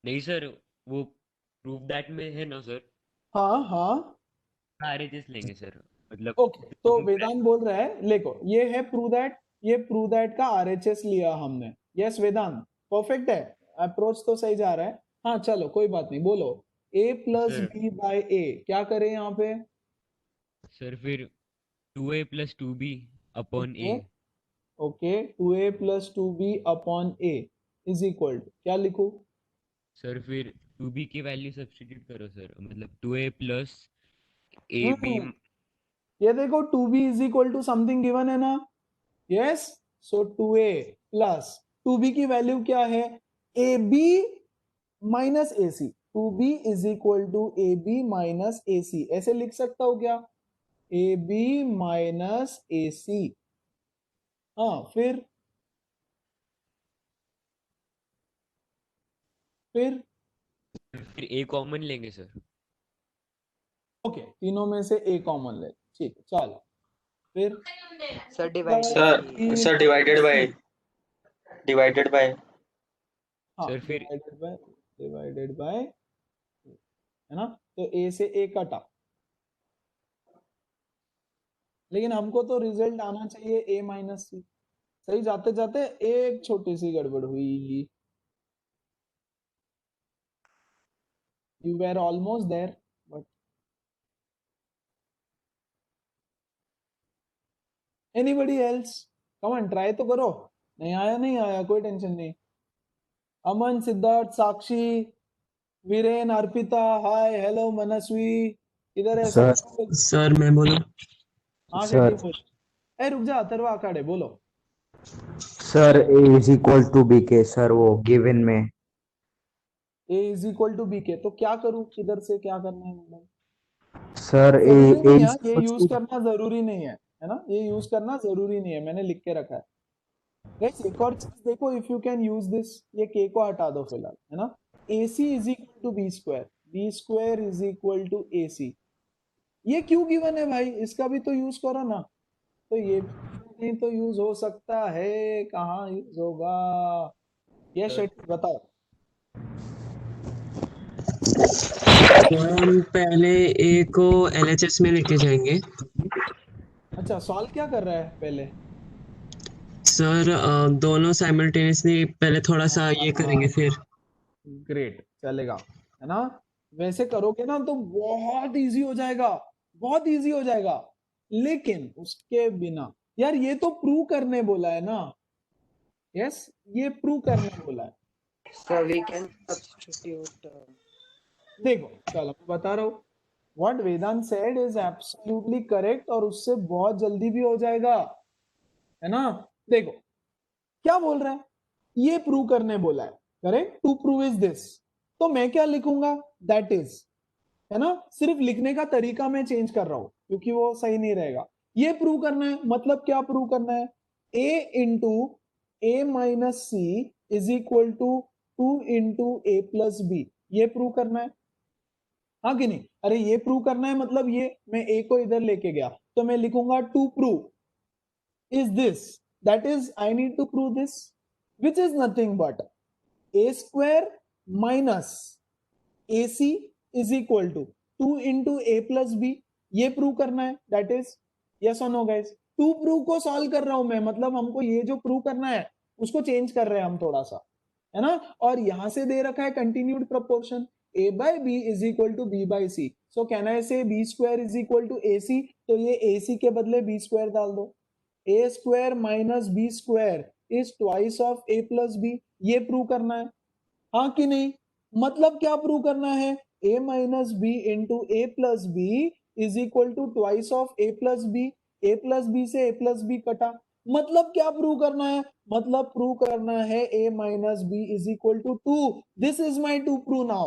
नहीं सर, वो प्रूफ दैट में है ना सर, हाँ हाँ आरएचएस लेंगे सर, मतलब ओके। तो वेदांत बोल रहा है देखो ये है प्रूव दैट, ये प्रूव दैट का आरएचएस लिया हमने। यस वेदांत परफेक्ट है, अप्रोच तो सही जा रहा है। हाँ चलो कोई बात नहीं, बोलो a plus sir B by A क्या करें यहाँ पे? सर फिर 2a plus 2b upon A. Okay okay 2a plus 2b upon A is equal to क्या लिखूं? सर फिर 2b की वैल्यू सब्स्टिट्यूट करो सर, मतलब 2a प्लस ए बी। ये देखो 2b is equal to something given है ना? Yes so 2a plus 2b की वैल्यू क्या है? ab minus A C, 2b is equal to A B minus A C, ऐसे लिख सकता हूं क्या? A B minus A C. हाँ फिर फिर ए कॉमन लेंगे सर। ओके तीनों में से ए कॉमन ले, ठीक है चलो फिर sir divided sir sir divided by हाँ सर फिर डिवाइडेड बाय, है ना? तो ए से ए कटा, लेकिन हमको तो रिजल्ट आना चाहिए ए माइनस सी। सही जाते जाते एक छोटी सी गड़बड़ हुई, you were almost there but anybody else? Come on try तो करो, नहीं आया नहीं आया कोई टेंशन नहीं। अमन, सिद्धार्थ, साक्षी, वीरेन, अर्पिता, हाय हेलो, मनस्वी, इधर है सर सब लोग। सर मैं बोलूं? हाँ सर शेट्टी बोल। ए रुक जा, अथर्वा अखाड़े बोलो। Sir A is equal to B K sir, वो गिवन में। A is equal to B K, तो क्या करूं, किधर से क्या करना है मैडम? सर ए जरूरी नहीं है, इज ये यूज करना जरूरी नहीं है ना? ये यूज करना जरूरी नहीं है, मैंने लिख के रखा है। गाइस एक और चीज देखो, if you can use this, ये के को हटा दो फिलहाल, है ना? AC is equal to B square is equal to AC, ये क्यों गिवन है भाई? इसका भी तो यूज करो ना। तो ये नहीं तो यूज हो सकता है, कहाँ यूज होगा? ये शेट्टी बताओ। तो हम पहले ए को LHS में लेके जाएंगे। अच्छा, सॉल्व क्या कर रहा है पहले? सर दोनों साइमल्टेनियसली पहले थोड़ा सा ये करेंगे फिर। ग्रेट, चलेगा, है ना? वैसे करोगे ना तो बहुत इजी हो जाएगा, बहुत इजी हो जाएगा। लेकिन उसके बिना, यार ये तो प्रूव करने बोला है ना। यस, ये प्रूव करने बोला है। So we can substitute. देखो, चलो मैं बता रहा हूँ। What Vedanta said is absolutely correct, और उससे बहुत जल्दी भी हो जाएगा, है ना? देखो क्या बोल रहा है, ये प्रूव करने बोला है, correct? To prove is this, तो मैं क्या लिखूंगा? दैट इज, है ना? सिर्फ लिखने का तरीका मैं चेंज कर रहा हूं क्योंकि वो सही नहीं रहेगा। ये प्रूव करना है, मतलब क्या प्रूव करना है? a into A minus C is equal to 2 into A plus B, ये प्रूव करना है, हाँ कि नहीं? अरे ये प्रूव करना है, मतलब ये मैं a को इधर लेके गया तो मैं लिखूंगा to prove is this, that is I need to prove this, which is nothing but a square minus ac is equal to 2 into a plus b, ये प्रूव करना है, दैट इज यस और नो गाइस। टू प्रूव को solve कर रहा हूं मैं, मतलब हमको ये जो प्रूव करना है उसको चेंज कर रहे हैं हम थोड़ा सा, है ना? और यहां से दे रखा है continued proportion a by b is equal to b by c, so can I say b square is equal to ac, तो ये ac के बदले b square डाल दो, a square minus b square is twice of a plus b, ये prove करना है, हाँ कि नहीं? मतलब क्या प्रूव करना है? a minus b into a plus b is equal to twice of a plus b, a plus b से a plus b कटा, मतलब क्या प्रूव करना है? मतलब प्रूव करना है a minus b is equal to 2, this is my to prove now,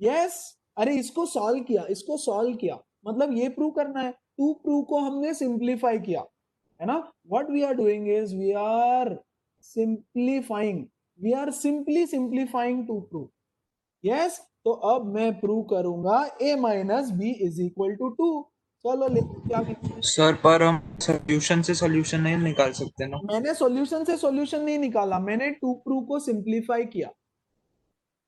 yes। अरे इसको सॉल्व किया, इसको सॉल्व किया, मतलब ये प्रूव करना है। टू प्रूव को हमने सिंप्लीफाई किया, है ना? What we are doing is we are simplifying, we are simply simplifying to prove, yes. तो अब मैं प्रूव करूंगा a minus B is equal to 2, चलो क्या सर पर हम सॉल्यूशन से सॉल्यूशन नहीं निकाल सकते ना? मैंने सॉल्यूशन से सॉल्यूशन नहीं निकाला, मैंने टू प्रूव को सिंप्लीफाई किया,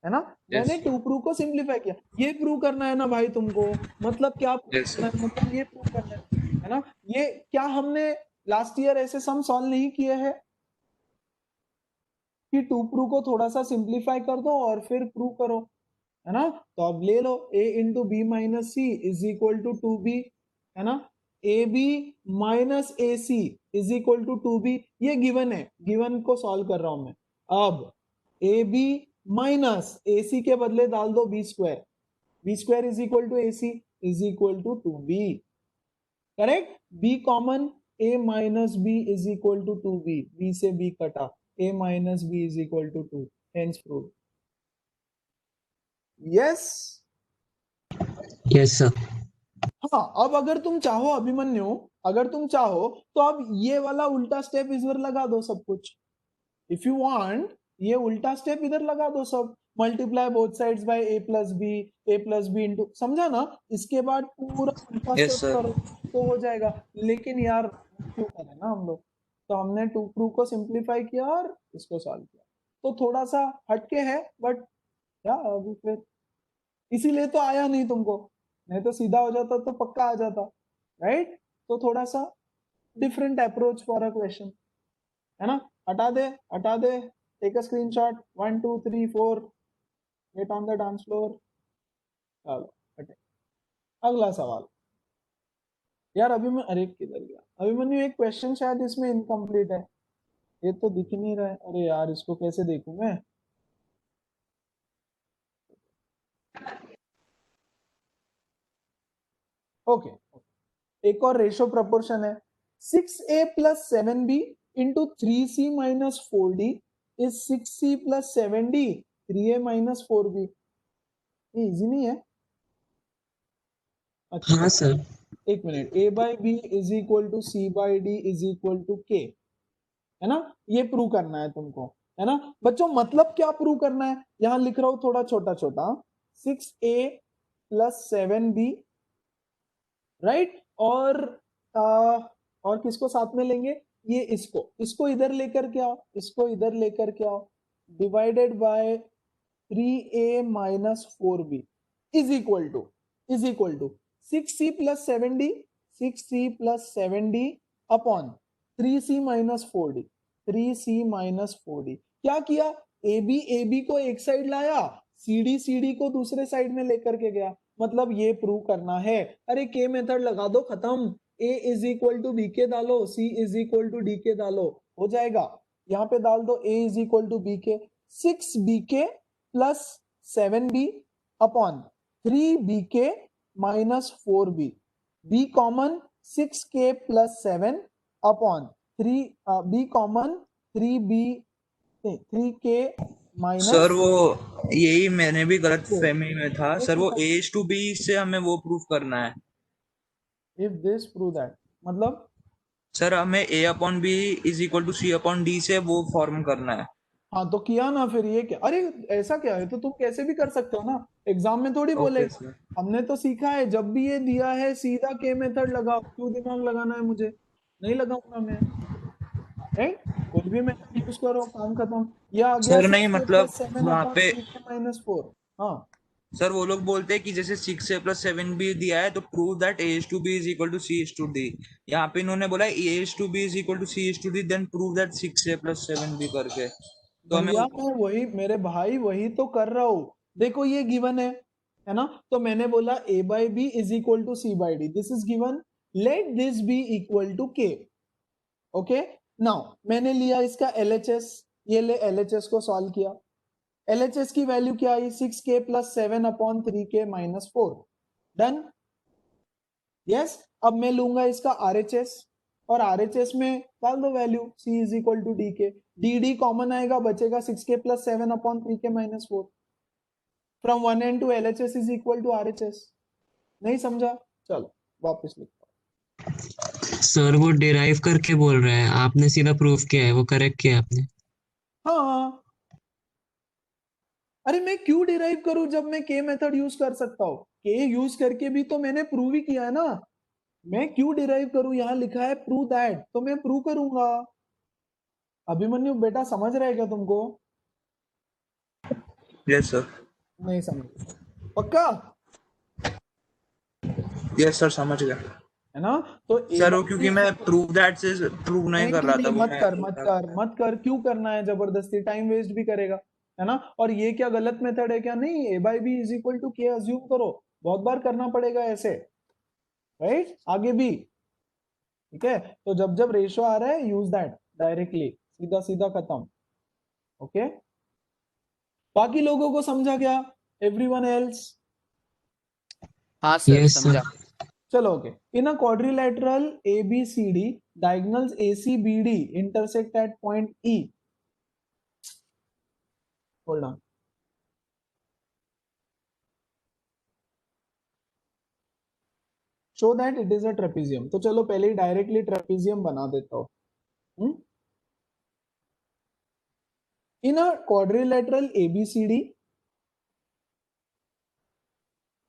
है ना? मैंने टू प्रूव को सिंप्लीफाई किया, ये प्रूव करना है ना भाई तुमको, मतलब क्या करना है? मतलब ये प्रूव करना है ना? ये क्या हमने लास्ट ईयर ऐसे सम सॉल्व नहीं किए हैं कि टू प्रूव को थोड़ा सा सिंप्लीफाई कर दो और फिर प्रूव करो, है ना? तो अब ले लो a into B minus C is equal to 2b, है ना? A B minus A C is equal to 2b, ये गिवन है, गिवन को सॉल्व कर रहा हूं मैं। अब ए बी माइनस ए सी के बदले डाल दो B square is equal to A C is equal to 2b, correct? b common, a minus B is equal to 2b, b से b कटा, a minus B is equal to 2, hence prove. Yes yes sir. हाँ, अब अगर तुम चाहो अभिमन्यु, अगर तुम चाहो तो अब ये वाला उल्टा स्टेप इधर लगा दो सब कुछ, इफ यू वांट ये उल्टा स्टेप इधर लगा दो सब, multiply both sides by a plus B into, समझा ना? इसके बाद पूरा उल्टा Yes, स्टेप sir. करो तो हो जाएगा। लेकिन यार क्यों करें ना हम लोग, तो हमने टू प्रूव को सिंप्लीफाई किया और इसको सॉल्व किया, तो थोड़ा सा हटके है, बट क्या अभी फिर इसीलिए तो आया नहीं तुमको, नहीं तो सीधा हो जाता तो पक्का आ जाता, राइट? तो थोड़ा सा different approach for a question, है ना? हटा दे, take a screenshot, 1 2 3 4, get on the dance floor. चलो हटे, अगला सवाल। यार अरे किधर गया अभिमन्यु? एक क्वेश्चन शायद इसमें इनकम्प्लीट है, ये तो दिख ही नहीं रहा है। अरे यार इसको कैसे देखूं मैं? ओके, एक और रेशो प्रोपोर्शन है, 6a plus 7b into 3c minus 4d is 6c plus 7d 3a minus 4b, ये इजी नहीं है? अच्छा हाँ सर। एक minute, a by B is equal to C by D is equal to K, है ना? ये प्रूव करना है तुमको, है ना बच्चों? मतलब क्या प्रूव करना है, यहां लिख रहा हूं थोड़ा छोटा छोटा, 6a प्लस 7b, राइट? और और किसको साथ में लेंगे, ये इसको इधर लेकर के आओ, इसको इधर लेकर के आओ, divided by 3a minus 4b is equal to 6c plus 7d 6c plus 7d upon 3c minus 4d 3c minus 4d। क्या किया, ab को एक साइड लाया, cd को दूसरे साइड में लेकर के गया, मतलब ये प्रूव करना है। अरे के मेथड लगा दो, खत्म। a is equal to B K डालो, c is equal to D K डालो, हो जाएगा। यहाँ पे डाल दो a is equal to B K, 6bk plus 7b upon 3bk minus 4b, b common 6k plus 7 upon 3b common 3k minus. Sir वो यही मैंने भी गलत फहमी में था सर, वो a/b से हमें वो प्रूफ करना है। इफ दिस प्रूव दैट, मतलब सर हमें a/b is equal to c/d से वो फॉर्म करना है। हाँ तो किया ना, फिर ये क्या, अरे ऐसा क्या है, तो तुम कैसे भी कर सकते हो ना, एग्जाम में थोड़ी बोलेगा। हमने तो सीखा है, जब भी ये दिया है सीधा के मेथड लगाओ, क्यों दिमाग लगाना है मुझे, नहीं लगाऊंगा मैं, राइट। कोई भी मेथड यूज करो, काम खत्म। या आ गया सर नहीं मतलब वहाँ पे -4। हाँ सर वो लोग बोलते हैं कि जैसे 6a प्लस 7b दिया है तो prove that a/b is equal to c/d। यहाँ पे इन्होंने बोला a/b is equal to c/d, then prove that 6a plus 7b करके। तो हमें भैया मैं वही, मेरे भाई वही तो कर रहा हूँ। देखो ये गिवन है ना, तो मैंने बोला a/b is equal to c/d, this is given, let this be equal to k। Okay, now मैंने लिया इसका LHS, ये ले LHS को सॉल्व किया। LHS की वैल्यू क्या आई, 6k plus 7 upon 3k minus 4, done. Yes, अब मैं लूंगा इसका RHS, और RHS में डाल दो value, c is equal to D K, dd common आएगा, बचेगा 6k plus 7 upon 3k minus 4। From one and two LHS is equal to RHS। नहीं समझा, चलो वापस लिखो। सर वो डिराइव करके बोल रहा है, आपने सीधा प्रूफ किया है, वो करेक्ट किया आपने। हाँ, अरे मैं क्यों डिराइव करूं जब मैं के मेथड यूज कर सकता हूं, के यूज करके भी तो मैंने प्रूव ही किया है ना। मैं क्यों डिराइव करूं, यहाँ लिखा है प्रूव दैट, तो मैं प्रूव करूंगा। अभिमन्यु बेटा समझ रहे क्या तुमको? Yes sir. नहीं समझ, पक्का? यस सर समझ गया है ना। तो सर वो क्योंकि मैं प्रूव दैट से प्रूव नहीं कर रहा था। मत कर, क्यों करना है जबरदस्ती, टाइम वेस्ट भी करेगा, है ना। और ये क्या गलत मेथड है क्या? नहीं, a/b is equal to k assume करो, बहुत बार करना पड़ेगा ऐसे, राइट, आगे भी, ठीक है। तो जब जब रेशो आ रहा है यूज दैट डायरेक्टली, सीधा सीधा खत्म। ओके, बाकी लोगों को समझा क्या? Everyone else? हाँ सर समझा। चलो okay, in a quadrilateral ABCD, diagonals ACBD intersect at point E. Hold on. Show that it is a trapezium. तो चलो पहले ही डायरेक्टली ट्रेपेजियम बना देता हूं। In a quadrilateral ABCD,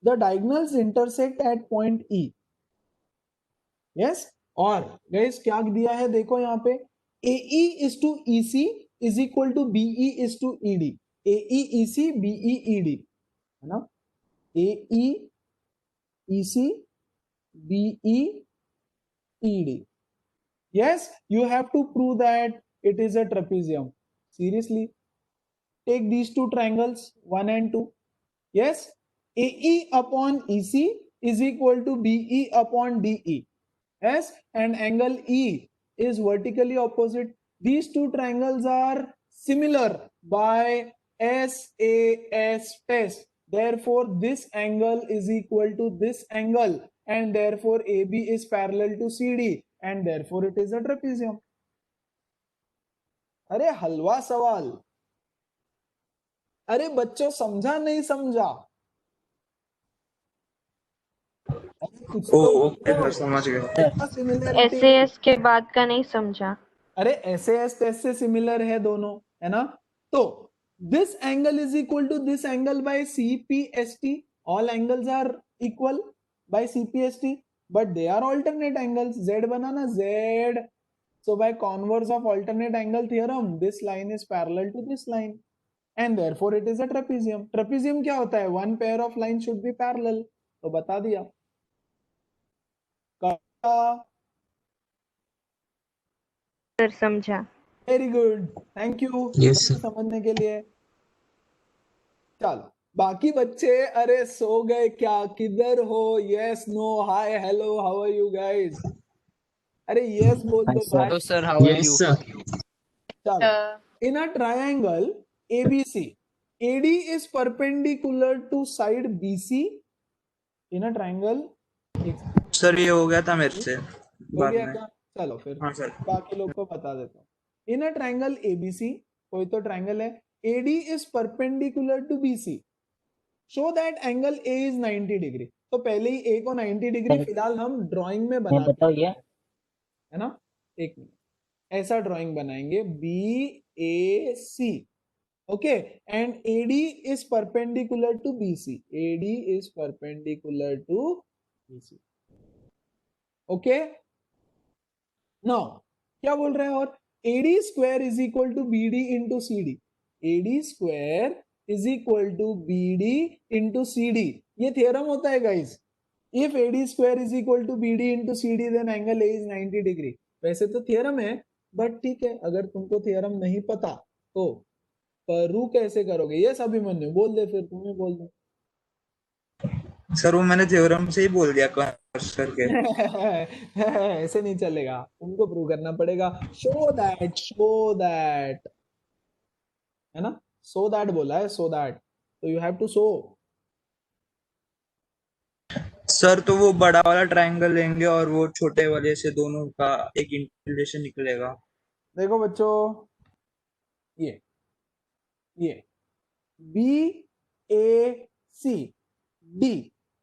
the diagonals intersect at point E. Yes, और guys क्या दिया है देखो यहाँ पे, AE is to EC is equal to BE is to ED, AE EC BE ED, है ना, AE EC BE ED. Yes, you have to prove that it is a trapezium. Seriously, take these two triangles 1 and 2. Yes, AE upon EC is equal to BE upon DE. Yes, and angle E is vertically opposite. These two triangles are similar by SAS test. Therefore, this angle is equal to this angle, and therefore AB is parallel to CD, and therefore it is a trapezium. अरे हलवा सवाल, अरे बच्चों समझा नहीं समझा? समझ गया। SAS के बाद का नहीं समझा। अरे SAS टेस्ट से सिमिलर है दोनों, है ना। तो this angle is equal to this angle by CPST. All angles are equal by CPST. but they are alternate angles. Z बना ना Z. So by converse of alternate angle theorem, this line is parallel to this line, and therefore it is a trapezium. Trapezium क्या होता है? One pair of lines should be parallel. तो बता दिया. Sir समझा। Very good, thank you Yes, sir. समझने के लिए। चलो बाकी बच्चे, अरे सो गए क्या? किधर हो? Yes, no, hi, hello, how are you guys? अरे यस बोल दो भाई। Hello sir, how are Yes, you? sir. चलो, in a triangle ABC, AD is perpendicular to side BC. In a triangle, sir ये हो गया था मेरे से हो बाद गया में। क्या? चलो फिर हाँ सर। बाकी लोग को बता देता हूँ। इन अ ट्राइंगल ABC, कोई तो ट्राइंगल है, AD is perpendicular to BC. Show that angle A is 90 degree. तो पहले ही A को 90 डिग्री सर, फिलहाल हम ड्राइंग में मैं बनाते बताओ हैं, ये है ना? एक मिनट, ऐसा ड्राइंग बनाएंगे BAC, okay, and AD is perpendicular to BC. AD is perpendicular to BC, okay. Now क्या बोल रहे हैं? और AD square is equal to BD into CD. AD square is equal to BD into CD. ये theorem होता है guys. If AD square is equal to BD into CD then angle A is 90 degree. वैसे तो theorem है, but ठीक है, अगर तुमको थियरम नहीं पता तो प्रूव कैसे करोगे? ये अभिमन्यु बोल दे, फिर तुम्हें बोल दो। सर वो मैंने थ्योरम से ही बोल दिया कन्वर्स करके। ऐसे नहीं चलेगा, तुमको प्रूव करना पड़ेगा। शो दैट, है ना? सो दैट बोला है, सो दैट, तो you have to show. Sir तो वो बड़ा वाला ट्रायंगल लेंगे और वो छोटे वाले से दोनों का एक इंटीग्रेशन निकलेगा। देखो बच्चों, ये BAC D,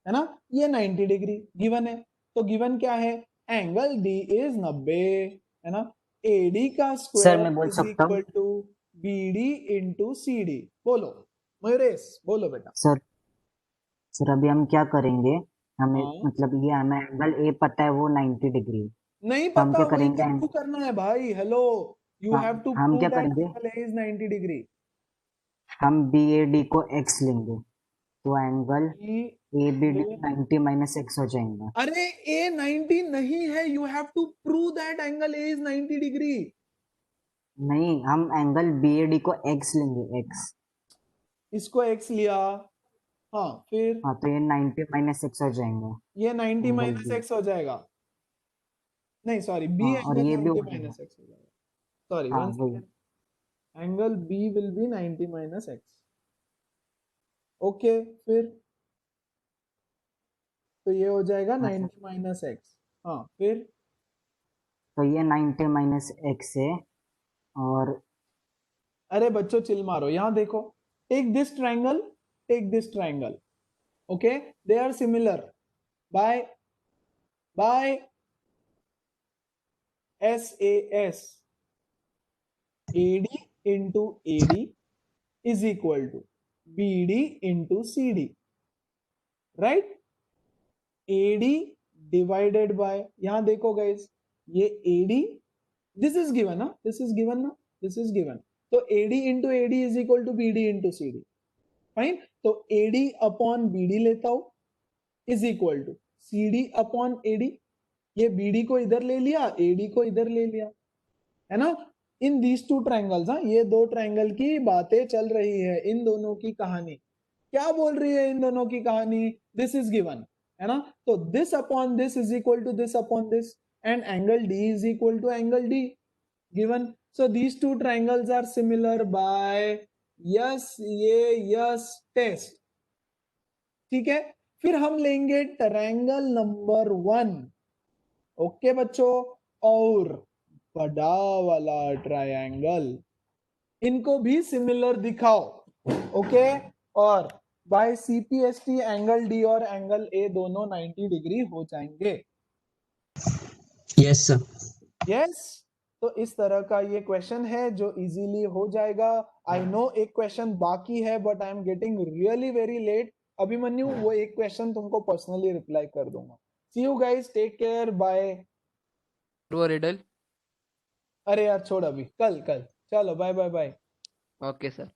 है ना? ये 90 डिग्री गिवन है, तो गिवन क्या है? एंगल D इज 90, है ना? AD का सर स्क्वायर मैं बोल इज सकता हूँ? Equal to BD into CD। बोलो मयूरेश, बोलो बेटा। सर अभी हम क्या करेंगे? हमें हाँ, मतलब ये हमें एंगल ए पता है वो 90 डिग्री, नहीं तो हम पता, क्या वही करेंगे? तो प्रूव करना है भाई। हेलो, यू हैव टू हम प्रूव क्या दैट करेंगे? Angle A is 90 degree. हम BAD को x लेंगे, तो एंगल ABD 90 माइनस x हो जाएगा। अरे A 90 नहीं है, you have to prove that angle A is 90 degree. नहीं, हम एंगल BAD को x लेंगे, x। इसको x लिया, हाँ, फिर हाँ, तो ये 90 माइनस x हो जाएगा, ये 90 एंगल माइनस B। x हो जाएगा। नहीं सॉरी, B हाँ, और एंगल ये भी 90 हो जाएगा। माइनस x हो जाएगा। सॉरी, हाँ वन वही। Second, angle B will be 90 minus x, okay. फिर तो ये हो जाएगा हाँ सर, 90 माइनस x, हाँ, फिर तो ये 90 माइनस x है, और अरे बच्चों चिल मारो, यहां देखो, take this triangle, okay, they are similar by SAS, AD into AD is equal to BD into CD, right? AD divided by, यहां देखो गाइस, ये AD, this is given ना, this is given, तो AD into AD is equal to BD into CD, fine. तो AD upon BD लेता हूं is equal to CD upon AD। ये BD को इधर ले लिया, AD को इधर ले लिया, है ना? इन दीज टू ट्राइंगल्स, हाँ, ये दो ट्राइंगल की बातें चल रही है, इन दोनों की कहानी क्या बोल रही है? इन दोनों की कहानी, दिस इज गिवन, है ना? तो this upon this is equal to this upon this, and angle D is equal to angle D, given. So these two triangles are similar by yes test, ठीक है। फिर हम लेंगे ट्रायंगल नंबर 1, ओके बच्चों, और बड़ा वाला ट्रायंगल, इनको भी सिमिलर दिखाओ, ओके। और बाय CPST एंगल D और एंगल A दोनों 90 डिग्री हो जाएंगे। Yes sir. यस, तो इस तरह का ये क्वेश्चन है जो इजीली हो जाएगा। आई नो एक क्वेश्चन बाकी है, but I am getting really very late. Abhimanyu, वो एक क्वेश्चन तुमको पर्सनली रिप्लाई कर दूंगा, see you guys, take care, bye. वो रिडल। अरे यार छोड़, अभी कल कल, चलो bye bye bye. Okay sir.